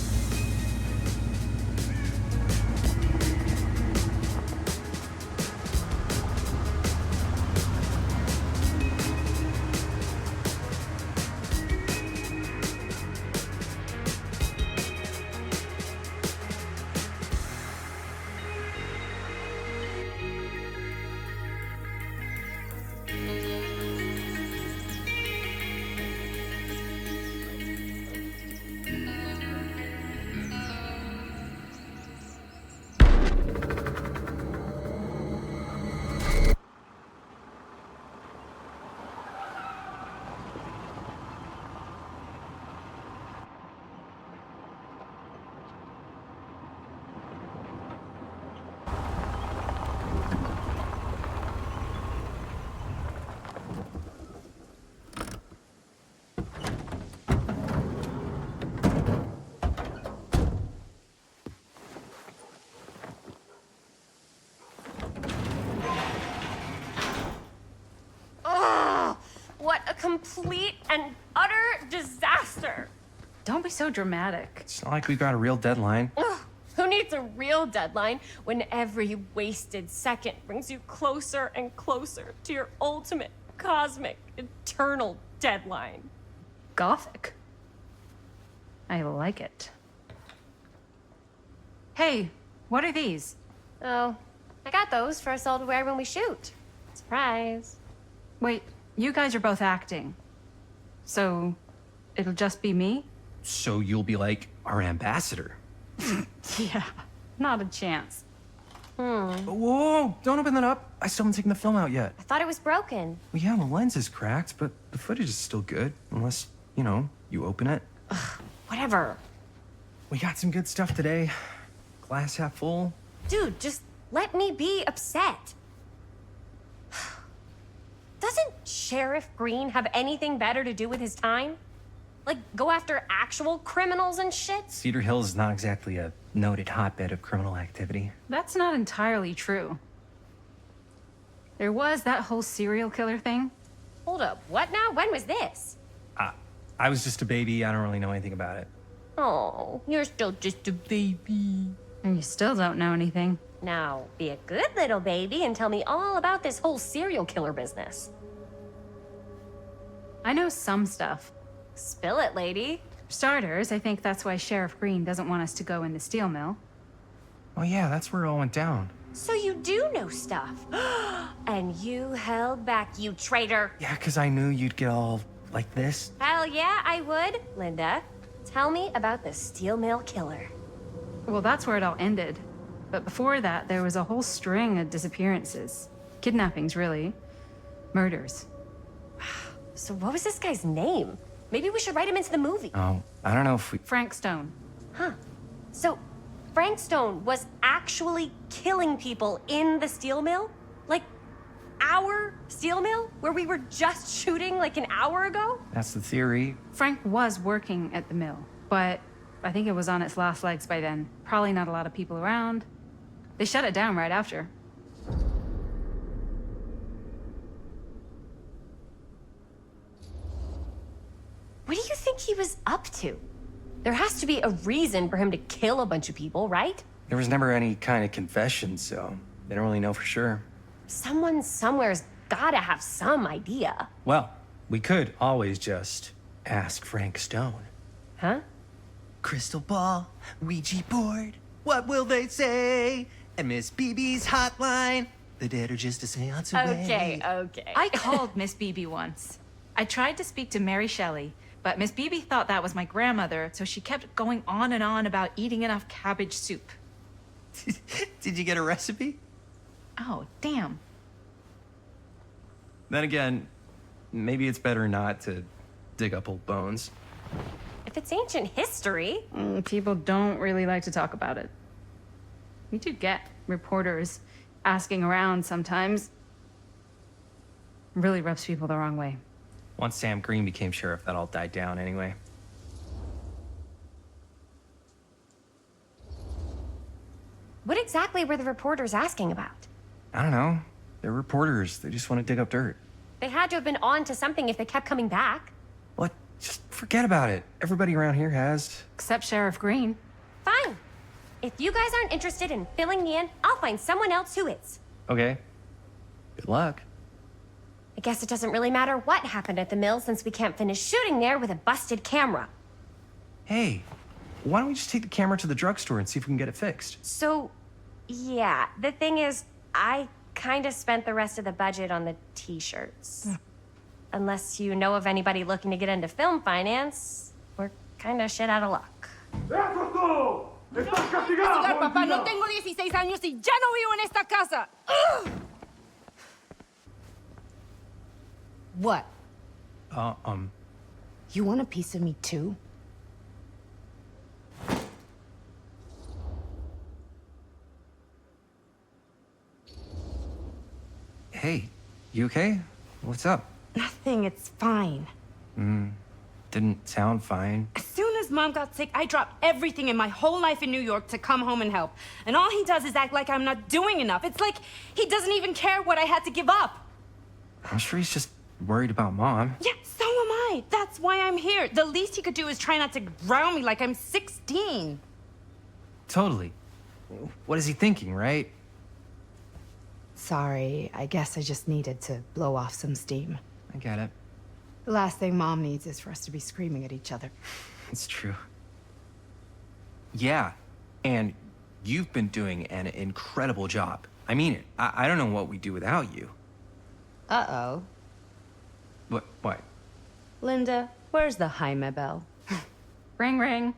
What a complete and utter disaster. Don't be so dramatic. It's not like we've got a real deadline. Ugh, who needs a real deadline when every wasted second brings you closer and closer to your ultimate, cosmic, eternal deadline? Gothic. I like it. Hey, what are these? Oh, I got those for us all to wear when we shoot. Surprise. Wait, you guys are both acting. So, it'll just be me? So you'll be like our ambassador. Yeah, not a chance. Whoa, don't open that up. I still haven't taken the film out yet. I thought it was broken. Well, yeah, the lens is cracked, but the footage is still good. Unless, you know, you open it. Whatever. We got some good stuff today. Glass half full. Dude, just let me be upset. Doesn't Sheriff Green have anything better to do with his time? Like, go after actual criminals and shit? Cedar Hills is not exactly a noted hotbed of criminal activity. That's not entirely true. There was that whole serial killer thing. Hold up, what now? When was this? I was just a baby. I don't really know anything about it. Oh, you're still just a baby. And you still don't know anything. Now, be a good little baby and tell me all about this whole serial killer business. I know some stuff. Spill it, lady. For starters, I think that's why Sheriff Green doesn't want us to go in the steel mill. Oh yeah, that's where it all went down. So you do know stuff. And you held back, you traitor. Yeah, because I knew you'd get all like this. Hell yeah, I would. Linda, tell me about the steel mill killer. Well, that's where it all ended. But before that, there was a whole string of disappearances. Kidnappings, really. Murders. So what was this guy's name? Maybe we should write him into the movie. Oh, I don't know if we... Frank Stone. Huh. So Frank Stone was actually killing people in the steel mill? Like, our steel mill? Where we were just shooting like an hour ago? That's the theory. Frank was working at the mill, but I think it was on its last legs by then. Probably not a lot of people around. They shut it down right after. What do you think he was up to? There has to be a reason for him to kill a bunch of people, right? There was never any kind of confession, so they don't really know for sure. Someone somewhere's gotta have some idea. Well, we could always just ask Frank Stone. Huh? Crystal ball, Ouija board, what will they say? And Miss BB's hotline, the dead are just a seance away. Okay. I called Miss Beebe once. I tried to speak to Mary Shelley, but Miss Beebe thought that was my grandmother, so she kept going on and on about eating enough cabbage soup. Did you get a recipe? Oh, damn. Then again, maybe it's better not to dig up old bones. If it's ancient history. People don't really like to talk about it. We do get reporters asking around sometimes. Really rubs people the wrong way. Once Sam Green became sheriff, that all died down anyway. What exactly were the reporters asking about? I don't know. They're reporters. They just want to dig up dirt. They had to have been on to something if they kept coming back. What? Just forget about it. Everybody around here has. Except Sheriff Green. Fine. If you guys aren't interested in filling me in, I'll find someone else who is. Okay. Good luck. I guess it doesn't really matter what happened at the mill since we can't finish shooting there with a busted camera. Hey, why don't we just take the camera to the drugstore and see if we can get it fixed? So, yeah, the thing is, I kind of spent the rest of the budget on the t-shirts. Unless you know of anybody looking to get into film finance, we're kind of shit out of luck. Papá, no tengo 16 años y ya no vivo en esta casa. What? You want a piece of me too? Hey, you okay? What's up? Nothing, it's fine. Didn't sound fine. As soon as Mom got sick, I dropped everything in my whole life in New York to come home and help. And all he does is act like I'm not doing enough. It's like he doesn't even care what I had to give up. I'm sure he's just worried about Mom. Yeah, so am I. That's why I'm here. The least he could do is try not to ground me like I'm 16. Totally. What is he thinking, right? Sorry, I guess I just needed to blow off some steam. I get it. The last thing Mom needs is for us to be screaming at each other. It's true. Yeah, and you've been doing an incredible job. I mean it. I don't know what we'd do without you. Uh-oh. What? Linda, where's the Jaime bell? Ring, ring.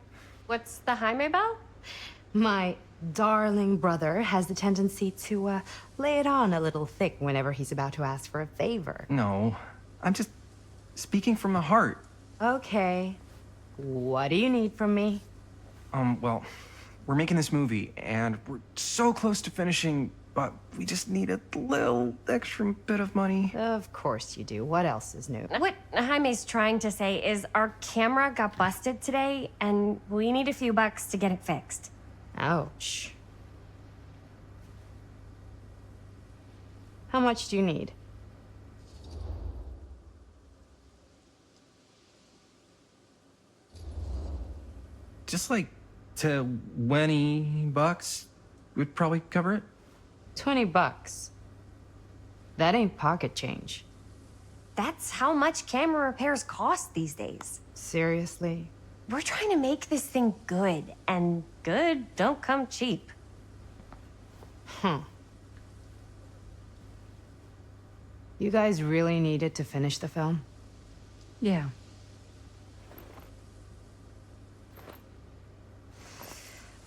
What's the Jaime bell? My darling brother has the tendency to lay it on a little thick whenever he's about to ask for a favor. No, I'm just speaking from the heart. Okay. What do you need from me? Well, we're making this movie, and we're so close to finishing, but we just need a little extra bit of money. Of course you do. What else is new? What Jaime's trying to say is our camera got busted today, and we need a few bucks to get it fixed. Ouch. How much do you need? Just like $20 would probably cover it. $20. That ain't pocket change. That's how much camera repairs cost these days. Seriously? We're trying to make this thing good, and good don't come cheap. You guys really needed to finish the film? Yeah.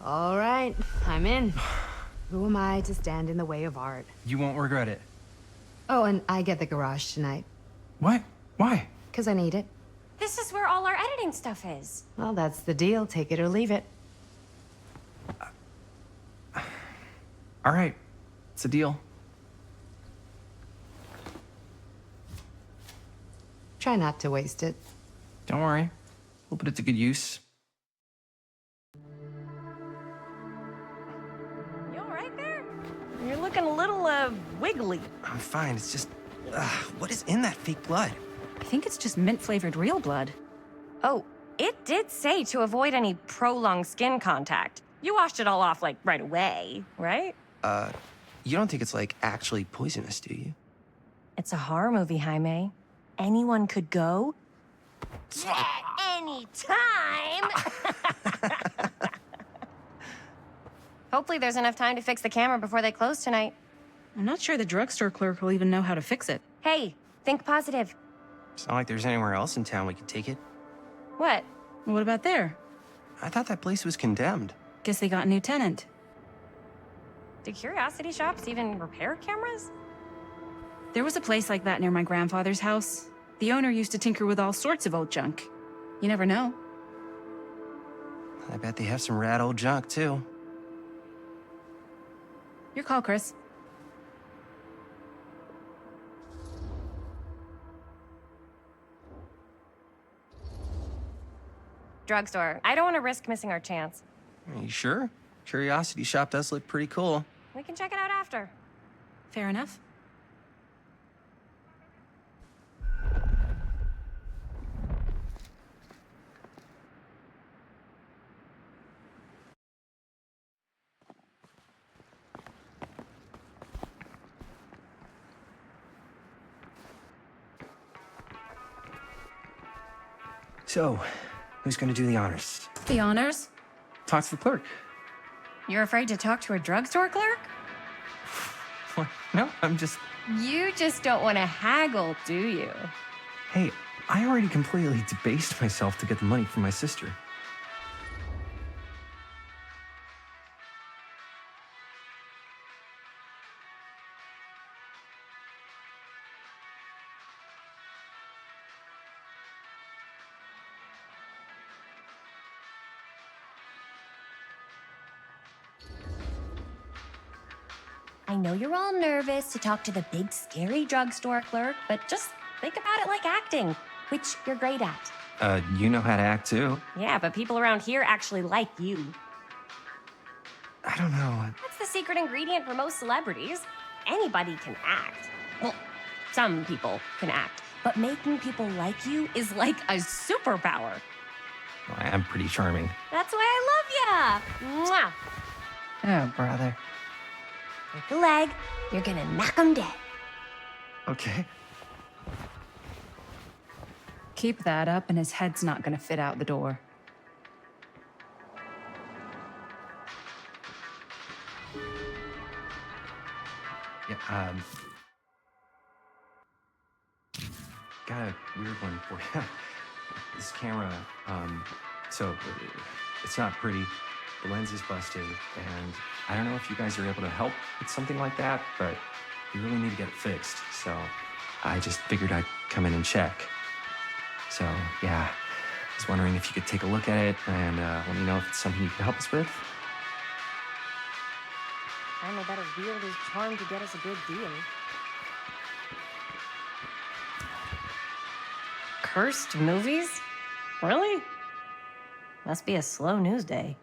All right, I'm in. Who am I to stand in the way of art? You won't regret it. Oh, and I get the garage tonight, What? Why? 'cause I need it. This is where all our editing stuff is. Well, that's the deal. Take it or leave it. All right, it's a deal. Try not to waste it. Don't worry. We'll put it to good use. You all right there? You're looking a little, wiggly. I'm fine. It's just, what is in that fake blood? I think it's just mint-flavored real blood. Oh, it did say to avoid any prolonged skin contact. You washed it all off, like, right away, right? You don't think it's, like, actually poisonous, do you? It's a horror movie, Jaime. Anyone could go. Anytime! Hopefully there's enough time to fix the camera before they close tonight. I'm not sure the drugstore clerk will even know how to fix it. Hey, think positive. It's not like there's anywhere else in town we could take it. What? What about there? I thought that place was condemned. Guess they got a new tenant. Do curiosity shops even repair cameras? There was a place like that near my grandfather's house. The owner used to tinker with all sorts of old junk. You never know. I bet they have some rad old junk, too. Your call, Chris. Drugstore. I don't want to risk missing our chance. Are you sure? Curiosity shop does look pretty cool. We can check it out after. Fair enough. So, who's gonna do the honors? The honors? Talk to the clerk. You're afraid to talk to a drugstore clerk? What? No, I'm just... You just don't want to haggle, do you? Hey, I already completely debased myself to get the money from my sister. I know you're all nervous to talk to the big, scary drugstore clerk, but just think about it like acting, which you're great at. You know how to act too. Yeah, but people around here actually like you. I don't know. That's the secret ingredient for most celebrities. Anybody can act. Well, some people can act, but making people like you is like a superpower. Well, I am pretty charming. That's why I love ya. Mwah. Oh, brother. Take a leg, you're gonna knock 'em dead. Okay. Keep that up and his head's not gonna fit out the door. Yeah, got a weird one for you. This camera, so it's not pretty. The lens is busted, and I don't know if you guys are able to help with something like that, but we really need to get it fixed. So I just figured I'd come in and check. So yeah, I was wondering if you could take a look at it and let me know if it's something you can help us with. Finally better wield his charm to get us a good deal. Cursed movies? Really? Must be a slow news day.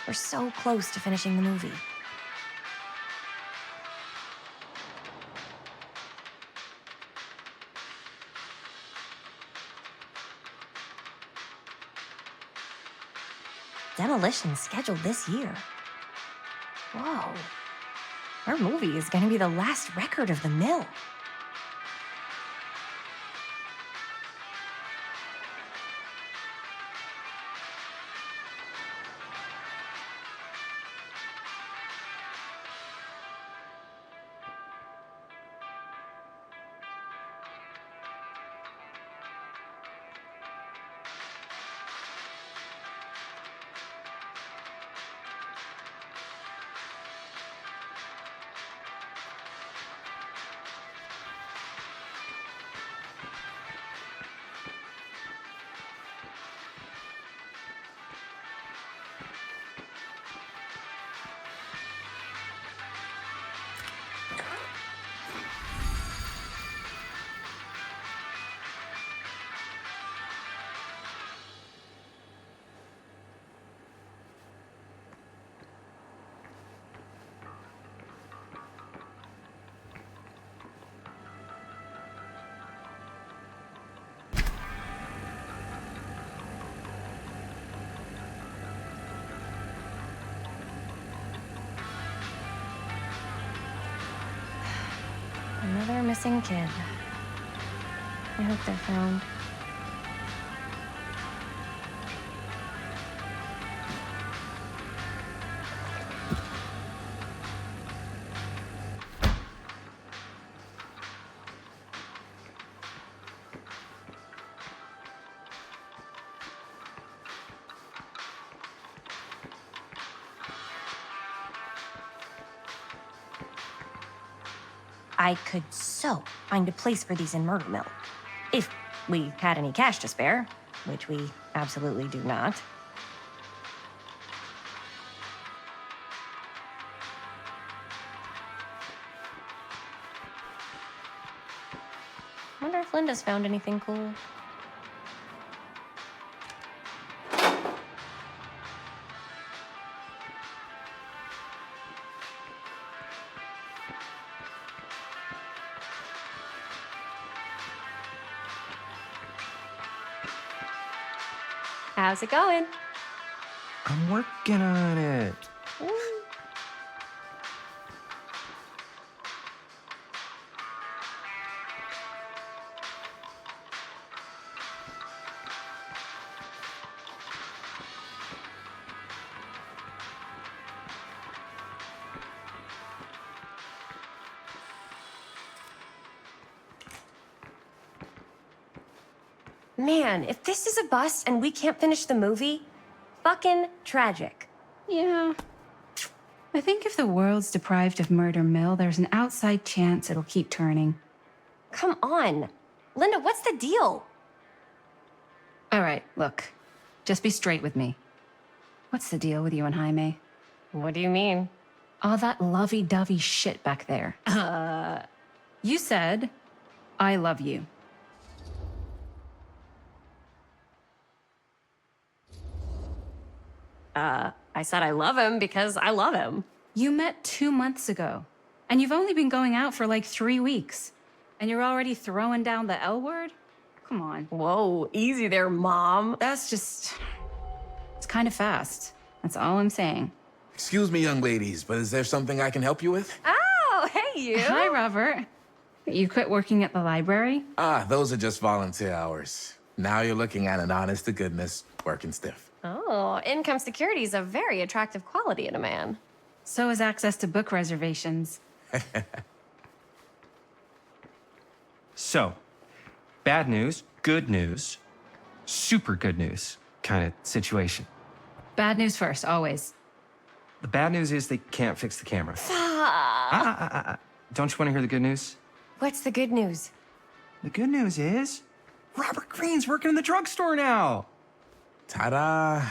We're so close to finishing the movie. Demolition's scheduled this year. Whoa. Our movie is gonna be the last record of the mill. Another missing kid. I hope they're found. I could so find a place for these in Murder Mill. If we had any cash to spare, which we absolutely do not. Wonder if Linda's found anything cool. How's it going? I'm working on it. Man, if this is a bust and we can't finish the movie, fucking tragic. Yeah. I think if the world's deprived of Murder Mill, there's an outside chance it'll keep turning. Come on. Linda, what's the deal? All right, look. Just be straight with me. What's the deal with you and Jaime? What do you mean? All that lovey-dovey shit back there. You said, I love you. I said I love him because I love him. You met 2 months ago, and you've only been going out for like 3 weeks. And you're already throwing down the L word? Come on. Whoa, easy there, Mom. That's just... It's kind of fast. That's all I'm saying. Excuse me, young ladies, but is there something I can help you with? Oh, hey, you. Hi, Robert. You quit working at the library? Ah, those are just volunteer hours. Now you're looking at an honest-to-goodness working stiff. Oh, income security is a very attractive quality in a man. So is access to book reservations. So, bad news, good news, super good news kind of situation. Bad news first, always. The bad news is they can't fix the camera. Don't you want to hear the good news? What's the good news? The good news is Robert Greene's working in the drugstore now. Ta-da!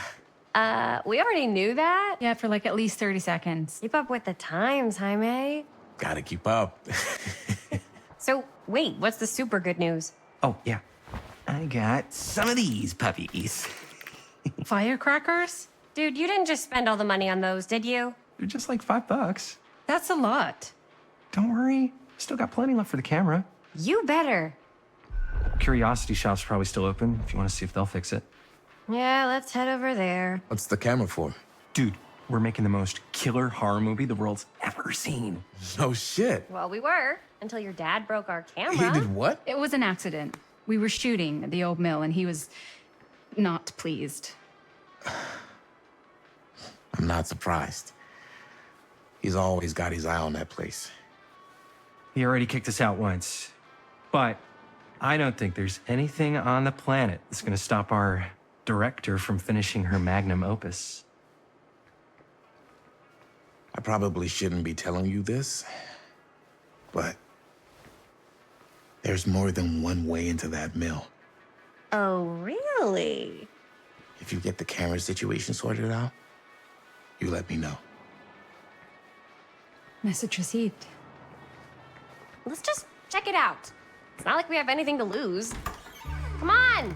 We already knew that. Yeah, for like at least 30 seconds. Keep up with the times, Jaime. Gotta keep up. So, wait, what's the super good news? Oh, yeah. I got some of these puppies. Firecrackers? Dude, you didn't just spend all the money on those, did you? They're just like $5. That's a lot. Don't worry. Still got plenty left for the camera. You better. Curiosity Shop's probably still open if you want to see if they'll fix it. Yeah, let's head over there. What's the camera for? Dude, we're making the most killer horror movie the world's ever seen. No shit. Well, we were, until your dad broke our camera. He did what? It was an accident. We were shooting at the old mill and he was not pleased. I'm not surprised. He's always got his eye on that place. He already kicked us out once. But I don't think there's anything on the planet that's going to stop our director from finishing her magnum opus. I probably shouldn't be telling you this, but there's more than one way into that mill. Oh, really? If you get the camera situation sorted out, you let me know. Message received. Let's just check it out. It's not like we have anything to lose. Come on!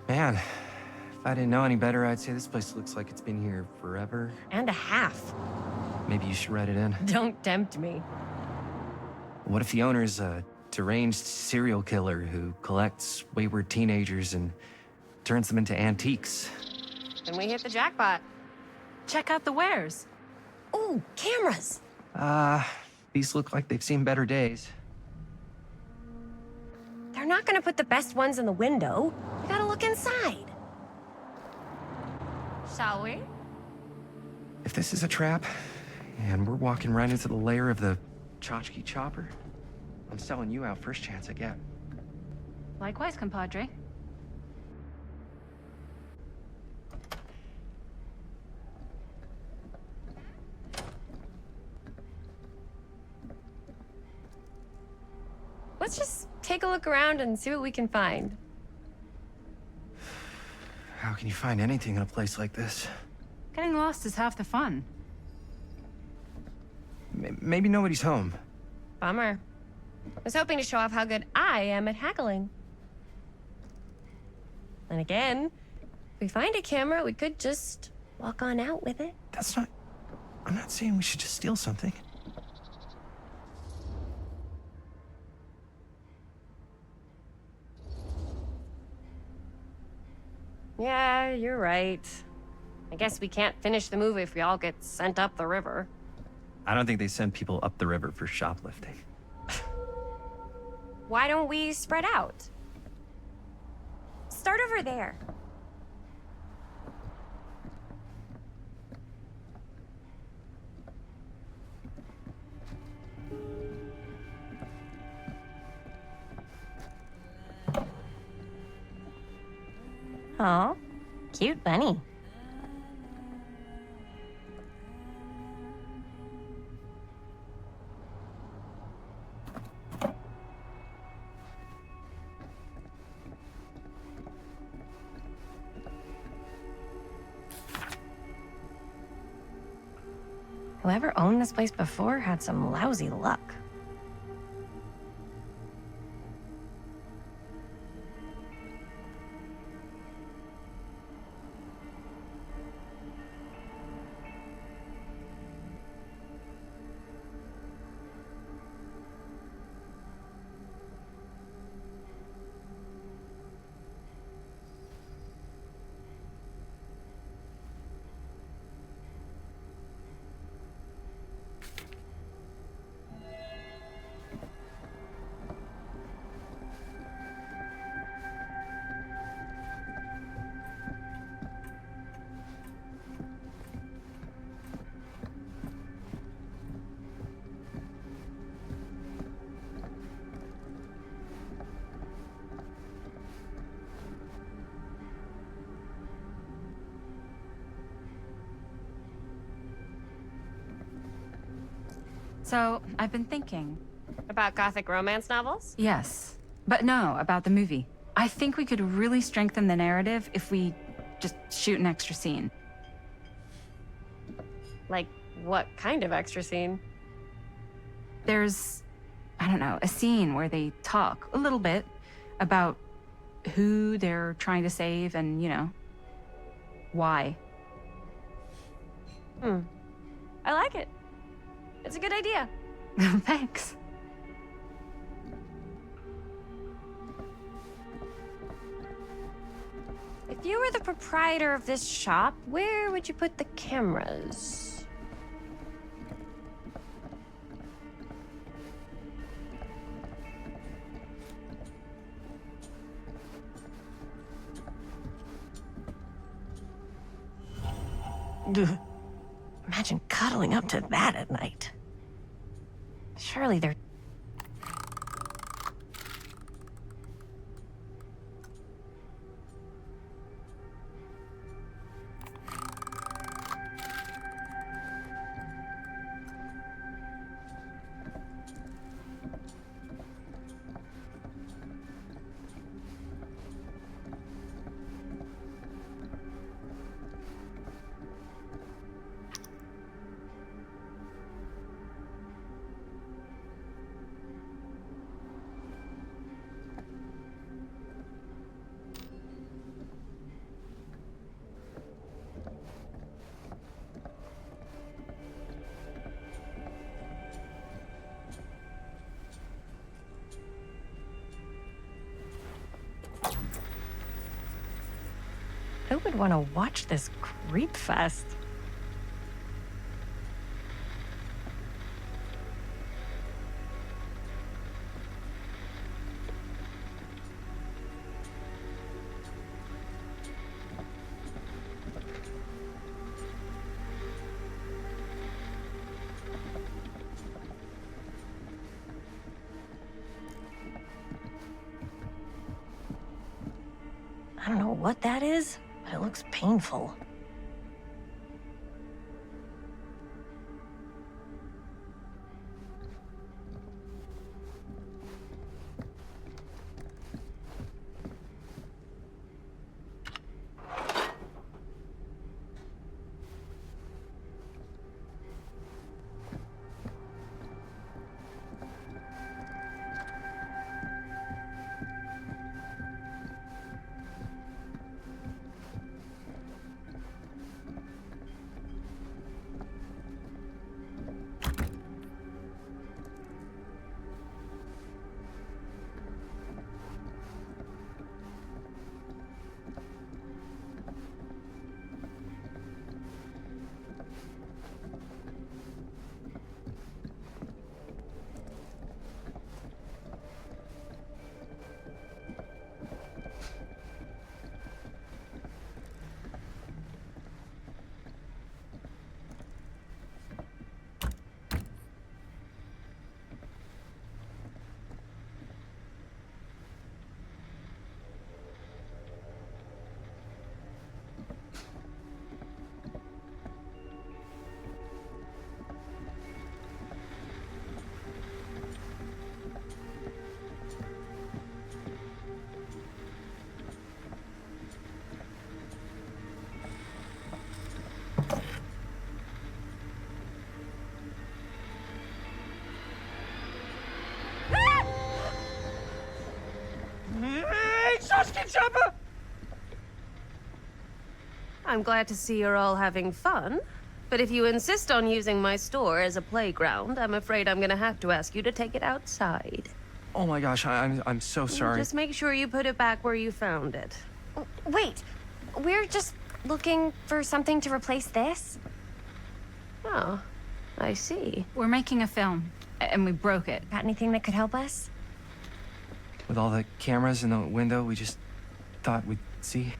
Man, if I didn't know any better, I'd say this place looks like it's been here forever. And a half. Maybe you should write it in. Don't tempt me. What if the owner's a deranged serial killer who collects wayward teenagers and turns them into antiques? Then we hit the jackpot. Check out the wares. Ooh, cameras! These look like they've seen better days. They're not gonna put the best ones in the window. We gotta look inside. Shall we? If this is a trap, and we're walking right into the lair of the tchotchke chopper, I'm selling you out first chance I get. Likewise, compadre. Let's just take a look around and see what we can find. How can you find anything in a place like this? Getting lost is half the fun. Maybe nobody's home. Bummer. I was hoping to show off how good I am at haggling. And again, if we find a camera, we could just walk on out with it. That's not... I'm not saying we should just steal something. Yeah, you're right. I guess we can't finish the movie if we all get sent up the river. I don't think they send people up the river for shoplifting. Why don't we spread out? Start over there. Oh, cute bunny. Whoever owned this place before had some lousy luck. So, I've been thinking. About gothic romance novels? Yes. But no, about the movie. I think we could really strengthen the narrative if we just shoot an extra scene. Like, what kind of extra scene? There's, I don't know, a scene where they talk a little bit about who they're trying to save and, you know, why. I like it. It's a good idea. Thanks. If you were the proprietor of this shop, where would you put the cameras? Imagine cuddling up to that at night. Surely they're... Who would want to watch this creep fest? I don't know what that is, but it looks painful. I'm glad to see you're all having fun. But if you insist on using my store as a playground, I'm afraid I'm gonna have to ask you to take it outside. Oh my gosh, I'm so sorry. Just make sure you put it back where you found it. Wait, we're just looking for something to replace this? Oh, I see. We're making a film, and we broke it. Got anything that could help us? With all the cameras in the window, we just thought we'd see.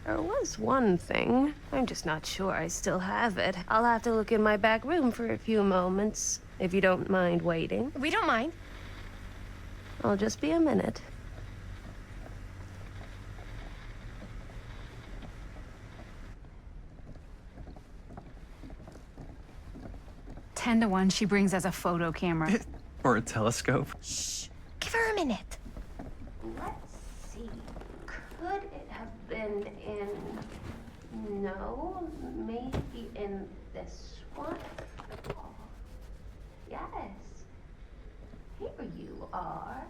There was one thing. I'm just not sure I still have it. I'll have to look in my back room for a few moments, if you don't mind waiting. We don't mind. I'll just be a minute. Ten to 1, she brings us a photo camera. Or a telescope. Shh. Give her a minute. Let's see. Could it have been in... No, maybe in this one? Oh, yes. Here you are.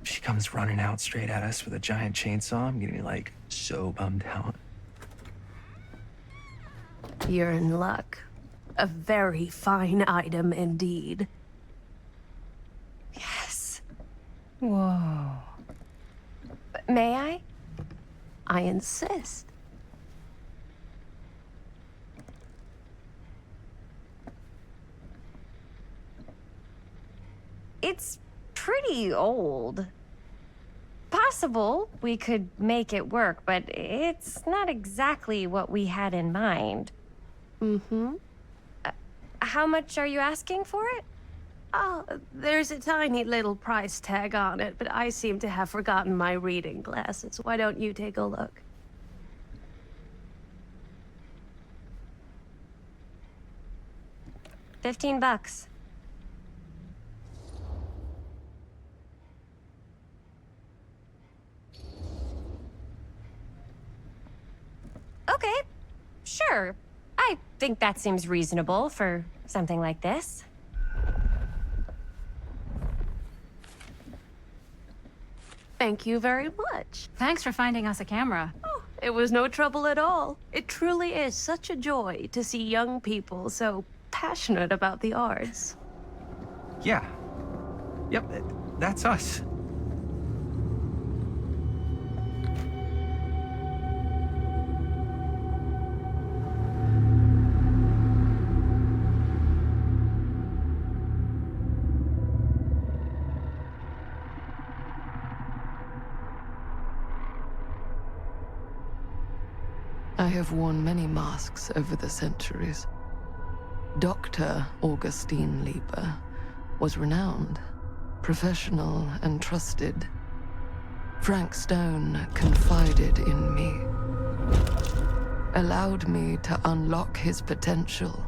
She comes running out straight at us with a giant chainsaw. I'm getting like so bummed out. You're in luck. A very fine item indeed. Yes. Whoa. May I? I insist. It's pretty old. Possible we could make it work, but it's not exactly what we had in mind. Mm-hmm. How much are you asking for it? Oh, there's a tiny little price tag on it, but I seem to have forgotten my reading glasses. Why don't you take a look? $15. Okay, sure. I think that seems reasonable for something like this. Thank you very much. Thanks for finding us a camera. Oh, it was no trouble at all. It truly is such a joy to see young people so passionate about the arts. Yeah. Yep, that's us. I have worn many masks over the centuries. Dr. Augustine Lieber was renowned, professional, and trusted. Frank Stone confided in me, allowed me to unlock his potential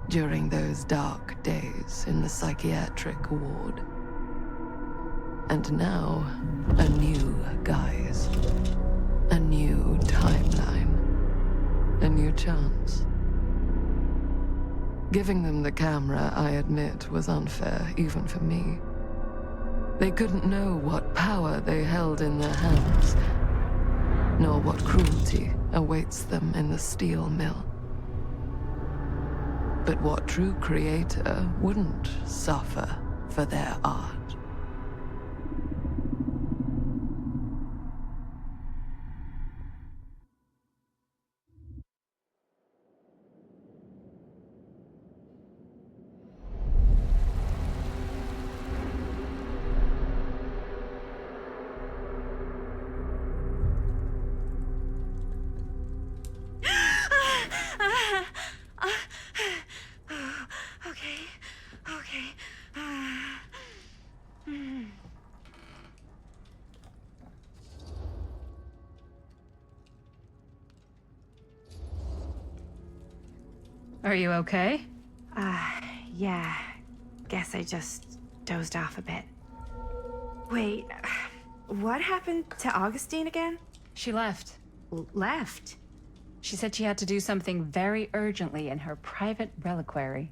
during those dark days in the psychiatric ward. And now, a new guise, a new timeline, a new chance. Giving them the camera, I admit, was unfair, even for me. They couldn't know what power they held in their hands, nor what cruelty awaits them in the steel mill. But what true creator wouldn't suffer for their art? Are you okay? Yeah. Guess I just dozed off a bit. Wait, what happened to Augustine again? She left. Left? She said she had to do something very urgently in her private reliquary.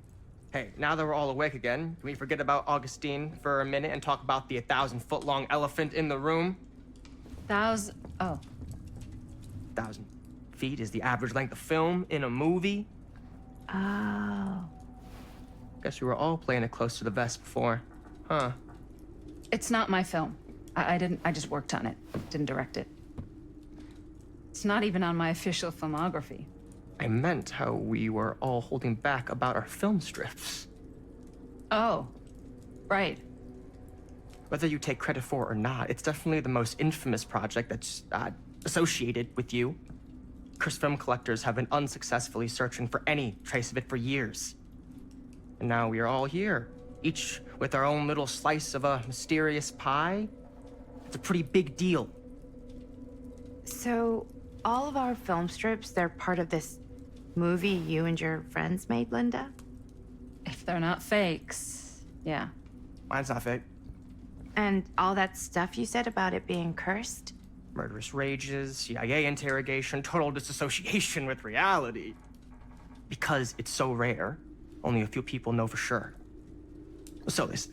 Hey, now that we're all awake again, can we forget about Augustine for a minute and talk about the 1,000-foot-long elephant in the room? Oh. 1,000 feet is the average length of film in a movie. Oh. Guess we were all playing it close to the vest before. Huh. It's not my film. I just worked on it. Didn't direct it. It's not even on my official filmography. I meant how we were all holding back about our film strips. Oh, right. Whether you take credit for it or not, it's definitely the most infamous project that's associated with you. Cursed film collectors have been unsuccessfully searching for any trace of it for years. And now we are all here, each with our own little slice of a mysterious pie. It's a pretty big deal. So, all of our film strips, they're part of this movie you and your friends made, Linda? If they're not fakes, yeah. Mine's not fake. And all that stuff you said about it being cursed? Murderous rages, CIA interrogation, total disassociation with reality. Because it's so rare, only a few people know for sure. So they say.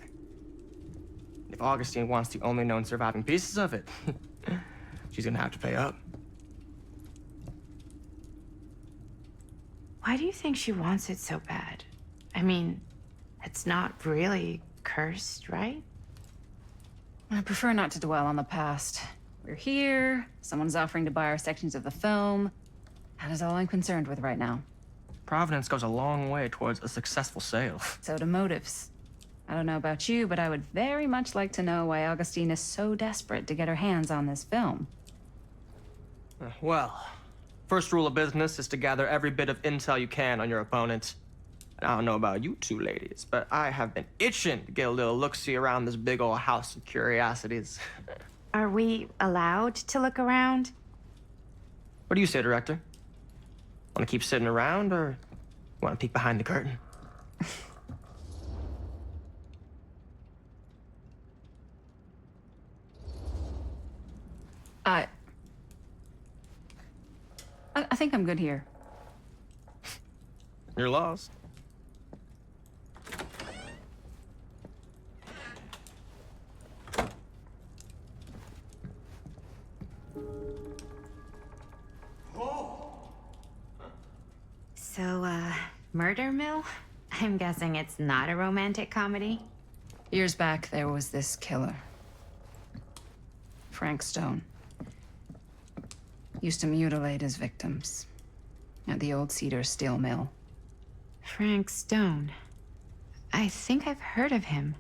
If Augustine wants the only known surviving pieces of it, she's gonna have to pay up. Why do you think she wants it so bad? I mean, it's not really cursed, right? I prefer not to dwell on the past. We're here, someone's offering to buy our sections of the film. That is all I'm concerned with right now. Providence goes a long way towards a successful sale. So do motives. I don't know about you, but I would very much like to know why Augustine is so desperate to get her hands on this film. Well, first rule of business is to gather every bit of intel you can on your opponent. And I don't know about you two ladies, but I have been itching to get a little look-see around this big old house of curiosities. Are we allowed to look around? What do you say, Director? Want to keep sitting around, or want to peek behind the curtain? I think I'm good here. You're lost. So, Murder Mill? I'm guessing it's not a romantic comedy? Years back, there was this killer. Frank Stone. Used to mutilate his victims at the old Cedar Steel Mill. Frank Stone. I think I've heard of him.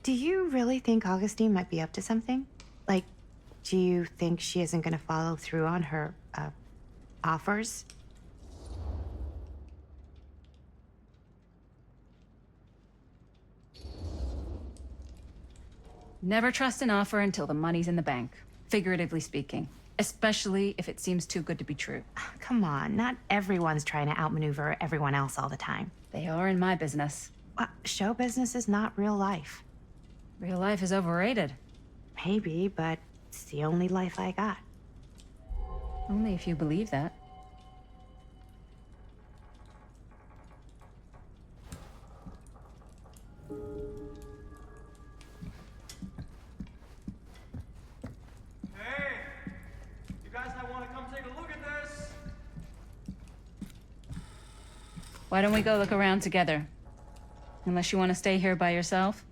Do you really think Augustine might be up to something? Like, do you think she isn't gonna follow through on her, offers? Never trust an offer until the money's in the bank, figuratively speaking. Especially if it seems too good to be true. Come on, not everyone's trying to outmaneuver everyone else all the time. They are in my business. Show business is not real life. Real life is overrated. Maybe, but it's the only life I got. Only if you believe that. Hey! You guys might want to come take a look at this! Why don't we go look around together? Unless you want to stay here by yourself?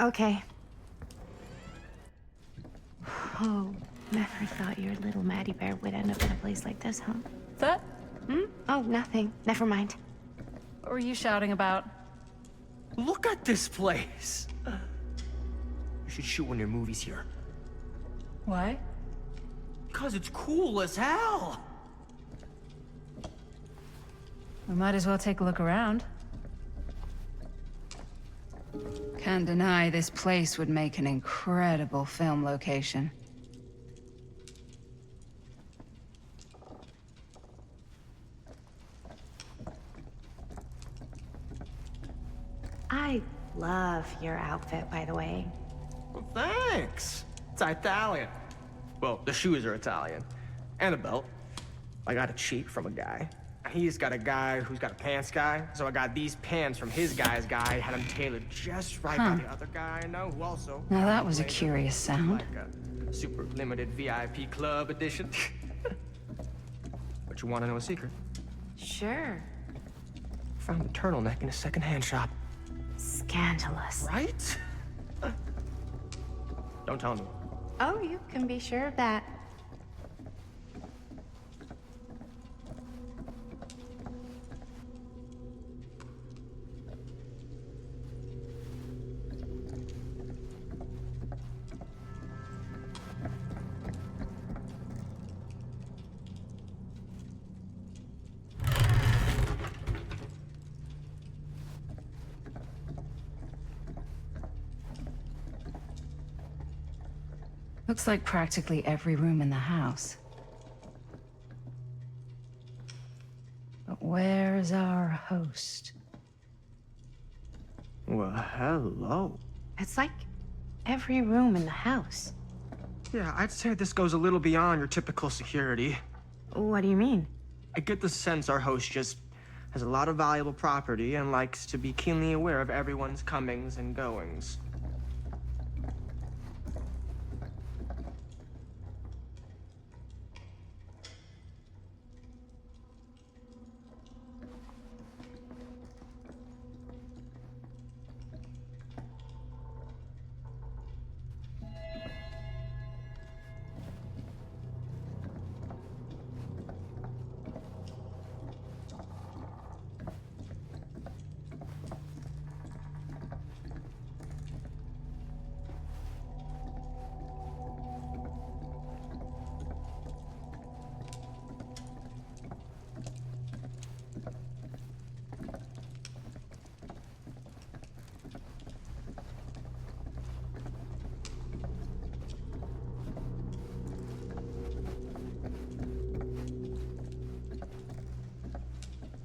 Okay. Oh, never thought your little Maddie Bear would end up in a place like this, huh? That? Oh, nothing. Never mind. What were you shouting about? Look at this place. You should shoot one of your movies here. Why? Because it's cool as hell. We might as well take a look around. Can't deny this place would make an incredible film location. I love your outfit, by the way. Well, thanks. It's Italian. Well, the shoes are Italian. And a belt. I got it cheap from a guy. He's got a guy who's got a pants guy, so I got these pants from his guy's guy, had them tailored just right by the other guy I know, who also... Now that was a curious sound. Like a super limited VIP club edition. But you want to know a secret? Sure. Found a turtleneck in a secondhand shop. Scandalous. Right? Don't tell anyone. Oh, you can be sure of that. Looks like practically every room in the house. But where's our host? Well, hello. It's like every room in the house. Yeah, I'd say this goes a little beyond your typical security. What do you mean? I get the sense our host just has a lot of valuable property and likes to be keenly aware of everyone's comings and goings.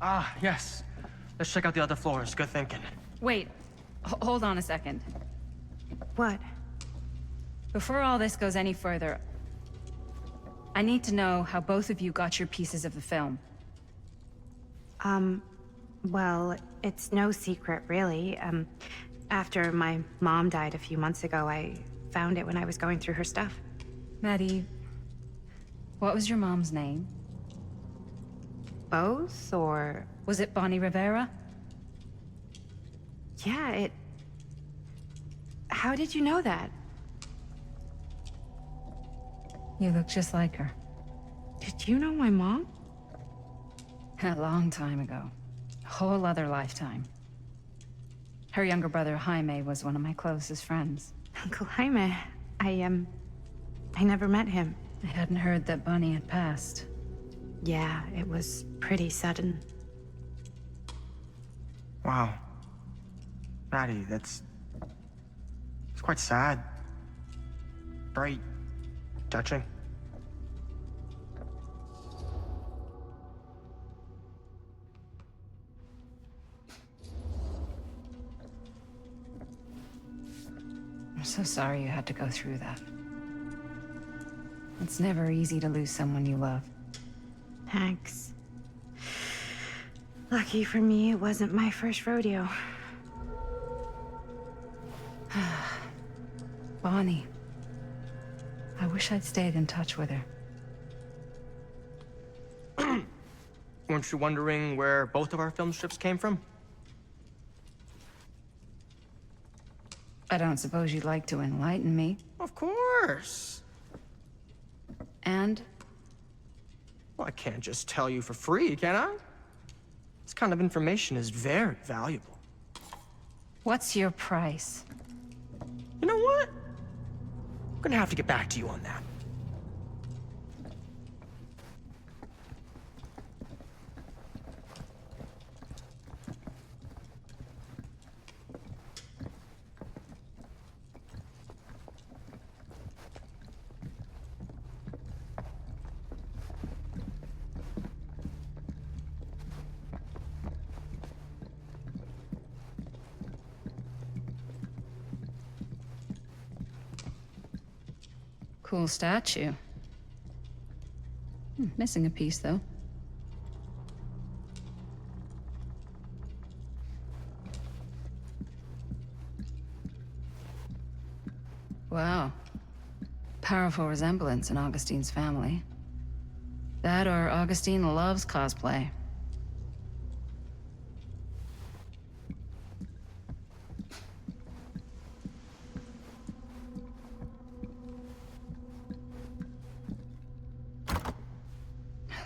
Ah, yes. Let's check out the other floors. Good thinking. Wait, hold on a second. What? Before all this goes any further, I need to know how both of you got your pieces of the film. Well, it's no secret, really. After my mom died a few months ago, I found it when I was going through her stuff. Maddie, what was your mom's name? Both, or... Was it Bonnie Rivera? Yeah, How did you know that? You look just like her. Did you know my mom? A long time ago. A whole other lifetime. Her younger brother, Jaime, was one of my closest friends. Uncle Jaime. I never met him. I hadn't heard that Bonnie had passed. Yeah, it was pretty sudden. Wow. Maddie, it's quite sad. Very touching. I'm so sorry you had to go through that. It's never easy to lose someone you love. Thanks. Lucky for me, it wasn't my first rodeo. Bonnie. I wish I'd stayed in touch with her. Weren't you wondering where both of our film strips came from? I don't suppose you'd like to enlighten me. Of course. And? Well, I can't just tell you for free, can I? This kind of information is very valuable. What's your price? You know what? I'm gonna have to get back to you on that. Cool statue. Missing a piece, though. Wow. Powerful resemblance in Augustine's family. That or Augustine loves cosplay.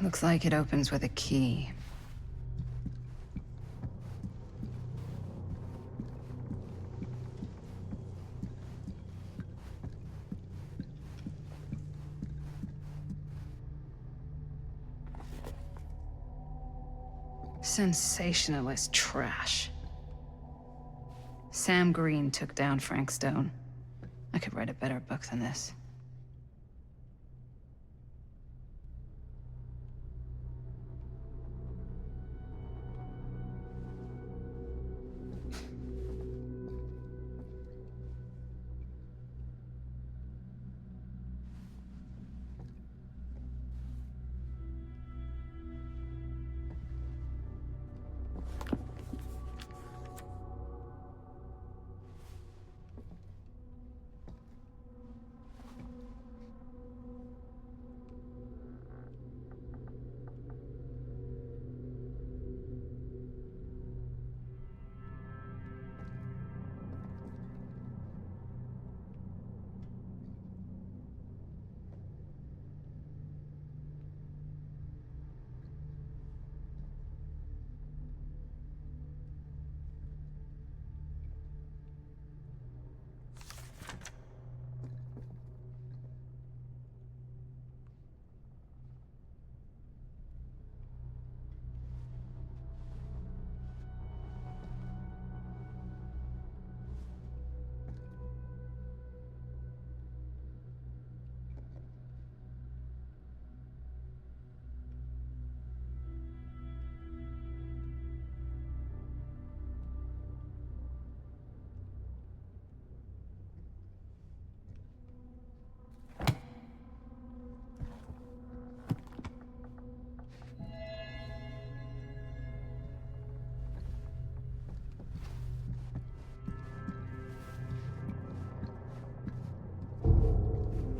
Looks like it opens with a key. Sensationalist trash. Sam Green took down Frank Stone. I could write a better book than this.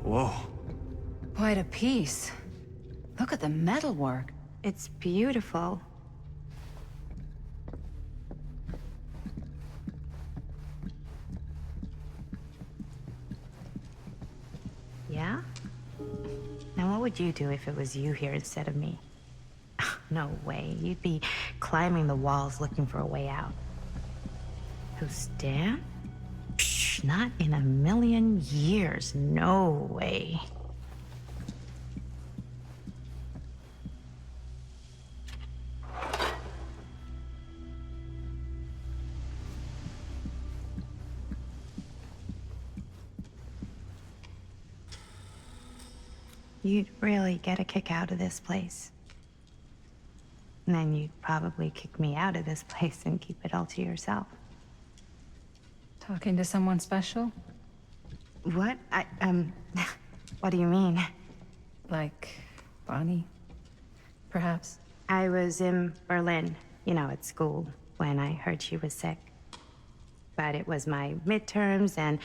Whoa. Quite a piece. Look at the metalwork. It's beautiful. Yeah? Now what would you do if it was you here instead of me? No way. You'd be climbing the walls looking for a way out. Who's Dan? Psh, not in a million years. No way. You'd really get a kick out of this place. And then you'd probably kick me out of this place and keep it all to yourself. Talking to someone special? What? What do you mean? Like Bonnie, perhaps? I was in Berlin, at school, when I heard she was sick. But it was my midterms, and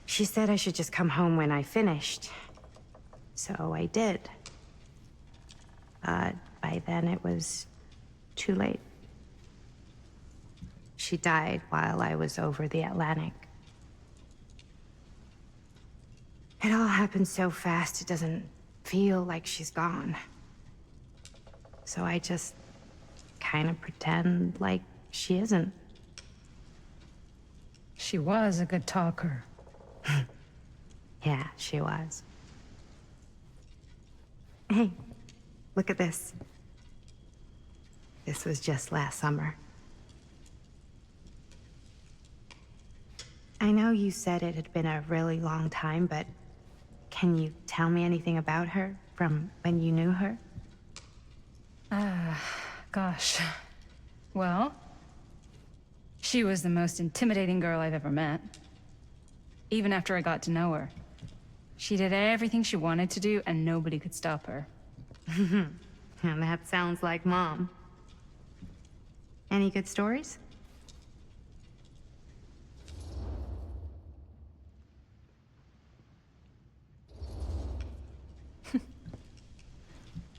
she said I should just come home when I finished. So I did. But by then it was too late. She died while I was over the Atlantic. It all happened so fast, it doesn't feel like she's gone. So I just kind of pretend like she isn't. She was a good talker. Yeah, she was. Hey, look at this. This was just last summer. I know you said it had been a really long time, but can you tell me anything about her from when you knew her? Gosh. Well, she was the most intimidating girl I've ever met. Even after I got to know her. She did everything she wanted to do, and nobody could stop her. And that sounds like Mom. Any good stories?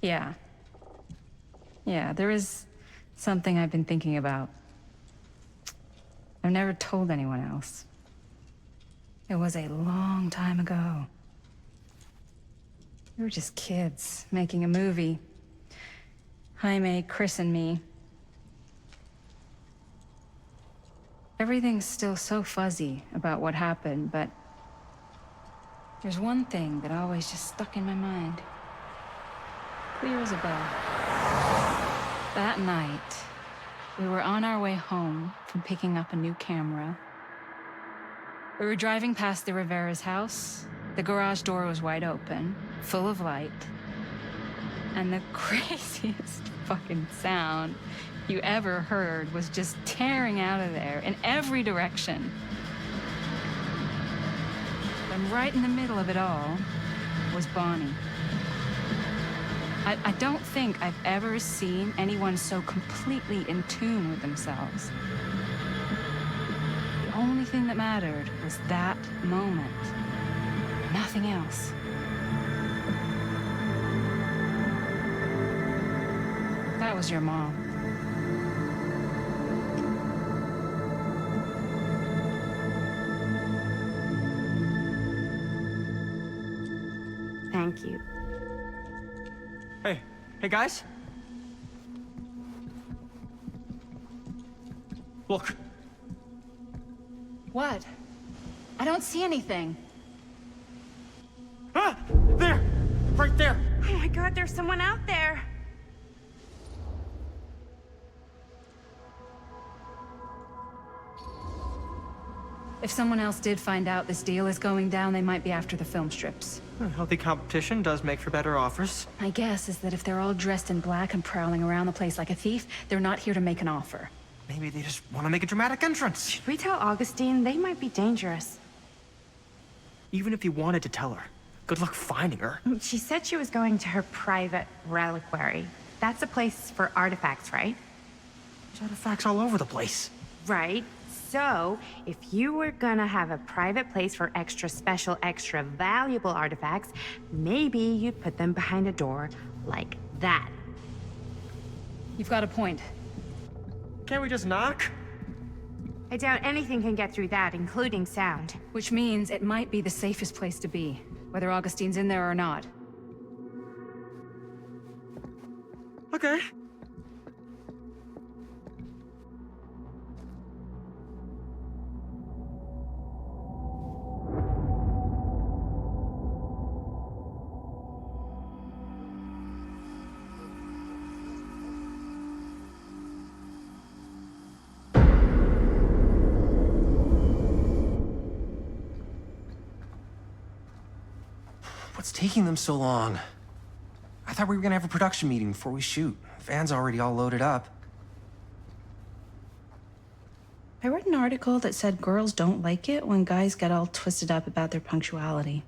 Yeah. Yeah, there is something I've been thinking about. I've never told anyone else. It was a long time ago. We were just kids, making a movie. Jaime, Chris, and me. Everything's still so fuzzy about what happened, but there's one thing that always just stuck in my mind. Clear as a bell. That night, we were on our way home from picking up a new camera. We were driving past the Rivera's house. The garage door was wide open, full of light. And the craziest fucking sound you ever heard was just tearing out of there in every direction. And right in the middle of it all was Bonnie. I don't think I've ever seen anyone so completely in tune with themselves. The only thing that mattered was that moment. Nothing else. That was your mom. Thank you. Hey guys. Look. What? I don't see anything. Ah! There! Right there! Oh my God, there's someone out there. If someone else did find out this deal is going down, they might be after the film strips. Healthy competition does make for better offers. My guess is that if they're all dressed in black and prowling around the place like a thief, they're not here to make an offer. Maybe they just want to make a dramatic entrance. Should we tell Augustine? They might be dangerous. Even if you wanted to tell her, good luck finding her. She said she was going to her private reliquary. That's a place for artifacts, right? There's artifacts all over the place. Right. So, if you were gonna have a private place for extra special, extra valuable artifacts, maybe you'd put them behind a door like that. You've got a point. Can't we just knock? I doubt anything can get through that, including sound. Which means it might be the safest place to be, whether Augustine's in there or not. Okay. What's taking them so long? I thought we were gonna have a production meeting before we shoot. The van's already all loaded up. I read an article that said girls don't like it when guys get all twisted up about their punctuality.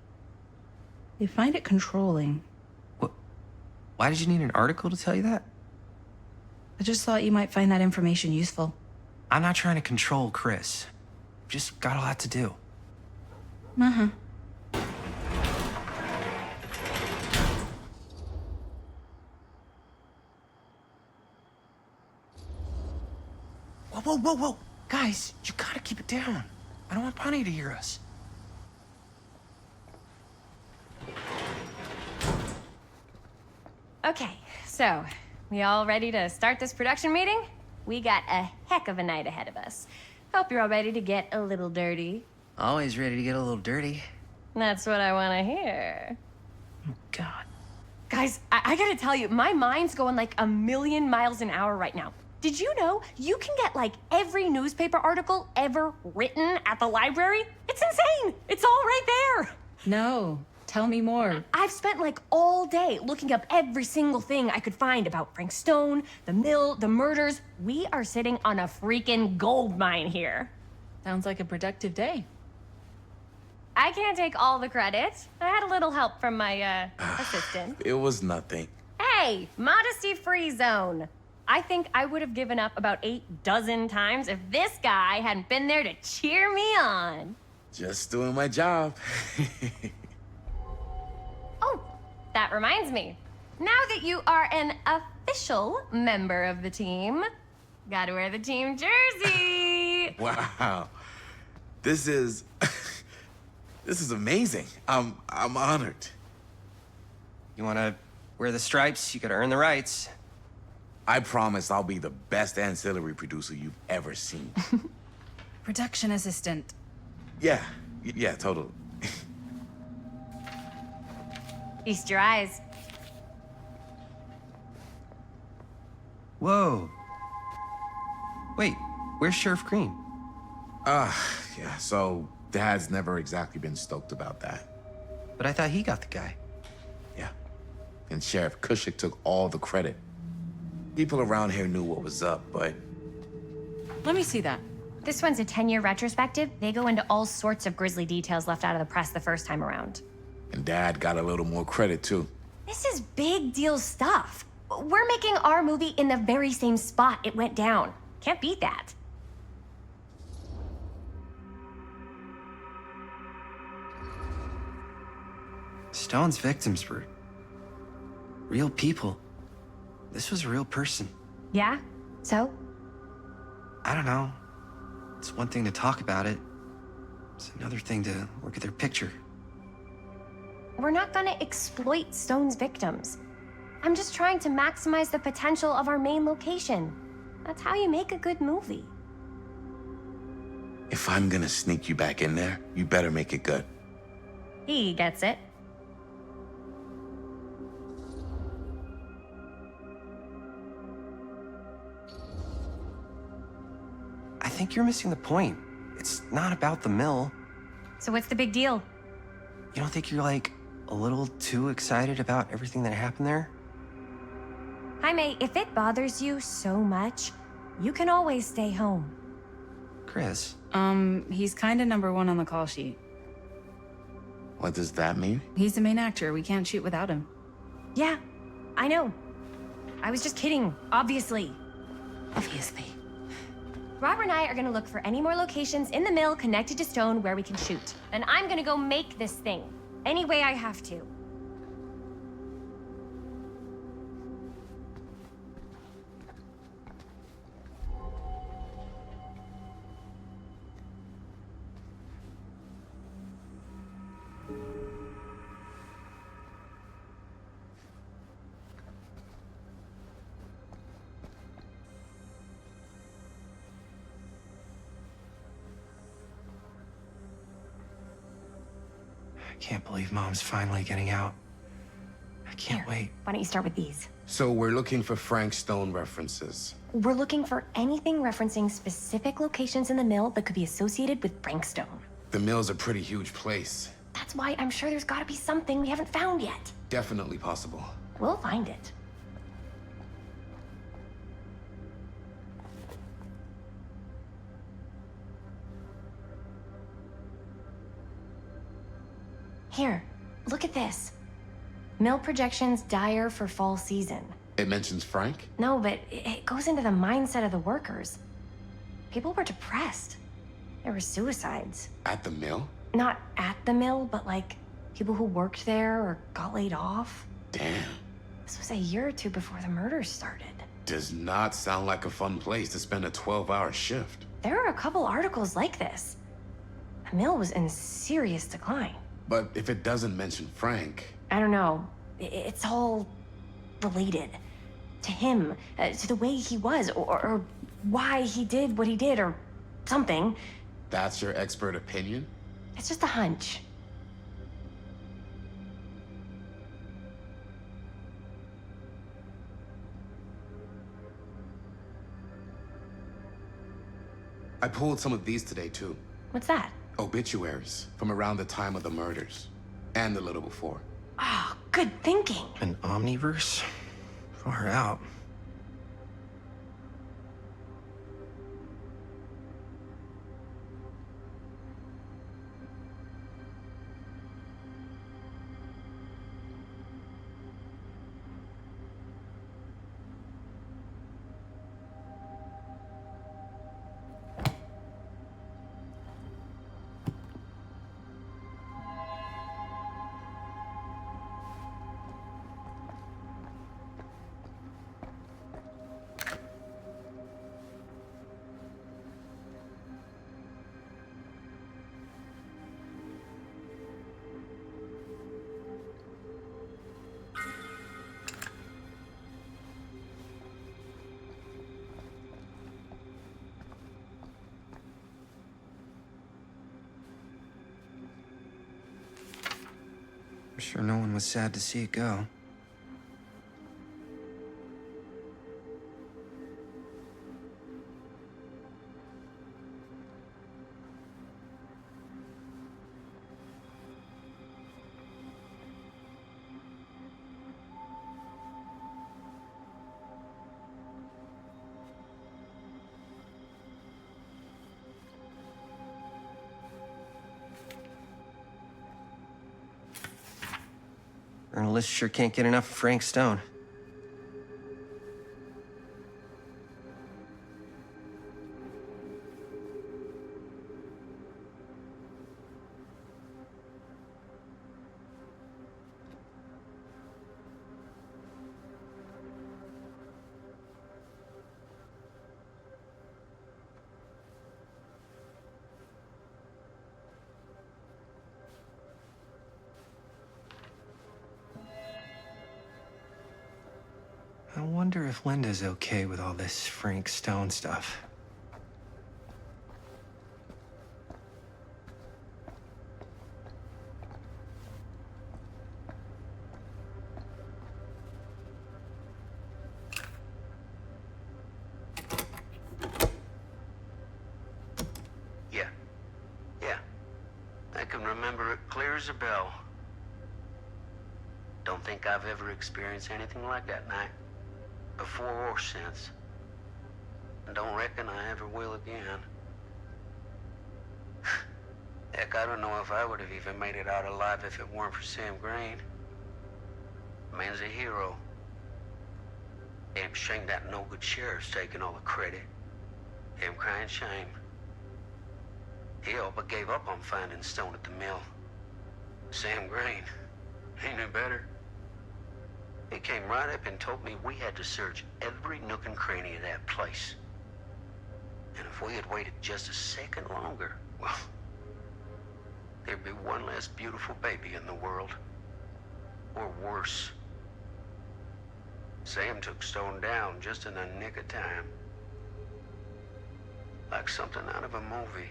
They find it controlling. What? Why did you need an article to tell you that? I just thought you might find that information useful. I'm not trying to control Chris. Just got a lot to do. Uh-huh. Whoa, whoa, whoa. Guys, you gotta keep it down. I don't want Bonnie to hear us. Okay, so, we all ready to start this production meeting? We got a heck of a night ahead of us. Hope you're all ready to get a little dirty. Always ready to get a little dirty. That's what I want to hear. Oh, God. Guys, I gotta tell you, my mind's going like a million miles an hour right now. Did you know you can get like every newspaper article ever written at the library? It's insane! It's all right there! No, tell me more. I've spent like all day looking up every single thing I could find about Frank Stone, the mill, the murders. We are sitting on a freaking gold mine here. Sounds like a productive day. I can't take all the credit. I had a little help from my assistant. It was nothing. Hey, modesty-free zone. I think I would have given up about 8 dozen times if this guy hadn't been there to cheer me on. Just doing my job. Oh, that reminds me. Now that you are an official member of the team, gotta wear the team jersey. Wow. This is... this is amazing. I'm honored. You wanna wear the stripes? You gotta earn the rights. I promise I'll be the best ancillary producer you've ever seen. Production assistant. Yeah, totally. Feast your eyes. Whoa. Wait, where's Sheriff Green? Yeah, so Dad's never exactly been stoked about that. But I thought he got the guy. Yeah. And Sheriff Cushik took all the credit. People around here knew what was up, but... Let me see that. This one's a 10-year retrospective. They go into all sorts of grisly details left out of the press the first time around. And Dad got a little more credit, too. This is big deal stuff. We're making our movie in the very same spot it went down. Can't beat that. Stone's victims were real people. This was a real person. Yeah? So? I don't know. It's one thing to talk about it. It's another thing to look at their picture. We're not gonna exploit Stone's victims. I'm just trying to maximize the potential of our main location. That's how you make a good movie. If I'm gonna sneak you back in there, you better make it good. He gets it. I think you're missing the point. It's not about the mill. So what's the big deal? You don't think you're, like, a little too excited about everything that happened there? Jaime, if it bothers you so much, you can always stay home. Chris. He's kinda number 1 on the call sheet. What does that mean? He's the main actor. We can't shoot without him. Yeah, I know. I was just kidding, obviously. Obviously. Robert and I are gonna look for any more locations in the mill connected to Stone where we can shoot. And I'm gonna go make this thing, any way I have to. I can't believe Mom's finally getting out. I can't wait. Why don't you start with these? So we're looking for Frank Stone references. We're looking for anything referencing specific locations in the mill that could be associated with Frank Stone. The mill's a pretty huge place. That's why I'm sure there's gotta be something we haven't found yet. Definitely possible. We'll find it. Here, look at this. Mill projections dire for fall season. It mentions Frank? No, but it goes into the mindset of the workers. People were depressed. There were suicides. At the mill? Not at the mill, but like people who worked there or got laid off. Damn. This was a year or two before the murders started. does not sound like a fun place to spend a 12-hour shift. There are a couple articles like this. The mill was in serious decline. But if it doesn't mention Frank... I don't know. It's all related. To him, to the way he was, or why he did what he did, or something. That's your expert opinion? It's just a hunch. I pulled some of these today, too. What's that? Obituaries from around the time of the murders. And a little before. Oh, good thinking. An omniverse? Far out. I'm sure no one was sad to see it go. Journalists sure can't get enough of Frank Stone. I wonder if Linda's okay with all this Frank Stone stuff. Yeah. I can remember it clear as a bell. Don't think I've ever experienced anything like that night. Before or since. And don't reckon I ever will again. Heck, I don't know if I would have even made it out alive if it weren't for Sam Green. Man's a hero. Damn shame that no-good sheriff's taking all the credit. Damn crying shame. He all but gave up on finding Stone at the mill. Sam Green. He knew better. He came right up and told me we had to search every nook and cranny of that place. And if we had waited just a second longer, well, there'd be one less beautiful baby in the world. Or worse. Sam took Stone down just in the nick of time. Like something out of a movie.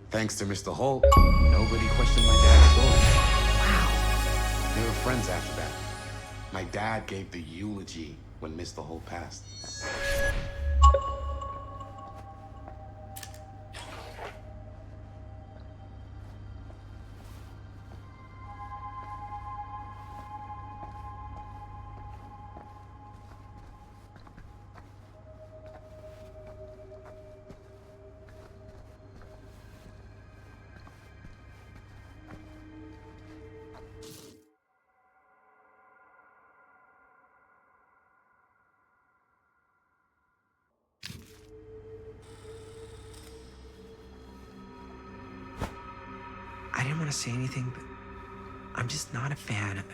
Thanks to Mr. Holt, nobody questioned my dad's story. Wow. They were friends after that. My dad gave the eulogy when Mr. Holt passed. I didn't want to say anything, but I'm I'm just not a fan of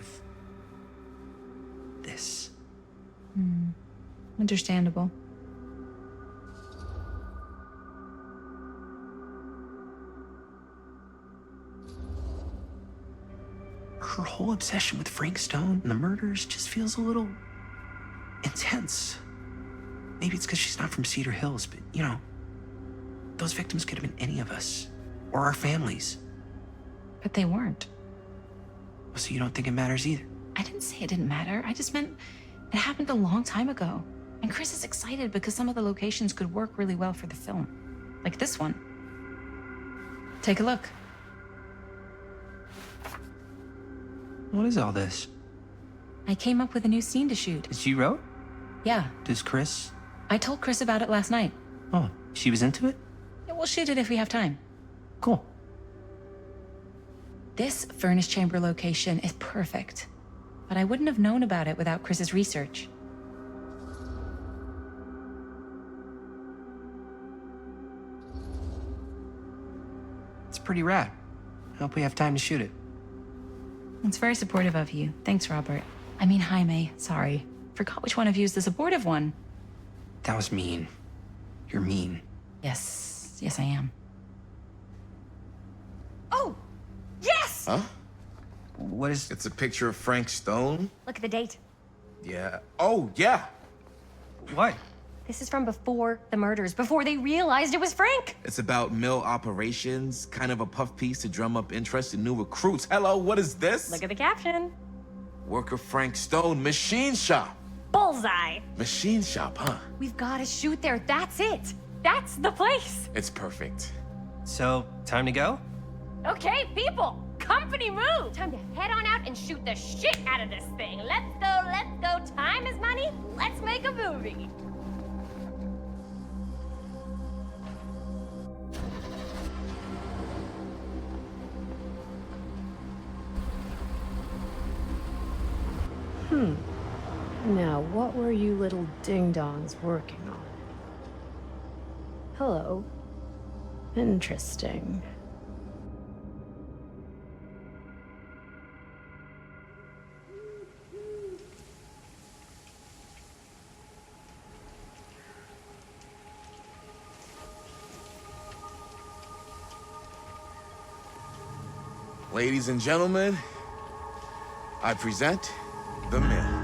this. Understandable. Her whole obsession with Frank Stone and the murders just feels a little intense. Maybe it's because she's not from Cedar Hills, but you know, those victims could have been any of us or our families. But they weren't. So you don't think it matters either? I didn't say it didn't matter. I just meant it happened a long time ago. And Chris is excited because some of the locations could work really well for the film. Like this one. Take a look. What is all this? I came up with a new scene to shoot. That you wrote? Yeah, Does Chris? I told Chris about it last night. Oh, she was into it? Yeah, we'll shoot it if we have time. Cool. This furnace chamber location is perfect. But I wouldn't have known about it without Chris's research. It's pretty rad. I hope we have time to shoot it. It's very supportive of you. Thanks, Robert. I mean, Jaime, sorry. Forgot which one of you is the supportive one. That was mean. You're mean. Yes, I am. Oh, yes! Huh? What is... It's a picture of Frank Stone? Look at the date. Yeah. Oh, yeah. What? This is from before the murders, before they realized it was Frank. It's about mill operations, kind of a puff piece to drum up interest in new recruits. Hello, what is this? Look at the caption. Worker Frank Stone, machine shop. Bullseye. Machine shop, huh? We've got to shoot there. That's it. That's the place. It's perfect. So, time to go? Okay, people. Company move. Time to head on out and shoot the shit out of this thing. Let's go, let's go. Time is money. Let's make a movie. Now, what were you little ding-dongs working on? Hello. Interesting. Ladies and gentlemen, I present the mill.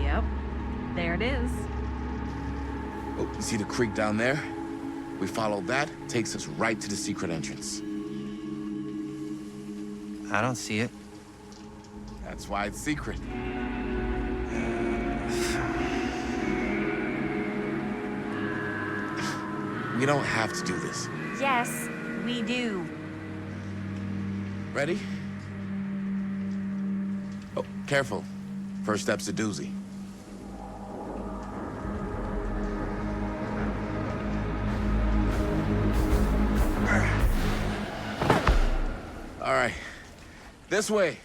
Yep, there it is. Oh, you see the creek down there? We follow that, takes us right to the secret entrance. I don't see it. That's why it's secret. We don't have to do this. Yes, we do. Ready? Oh, careful. First step's a doozy. All right, this way.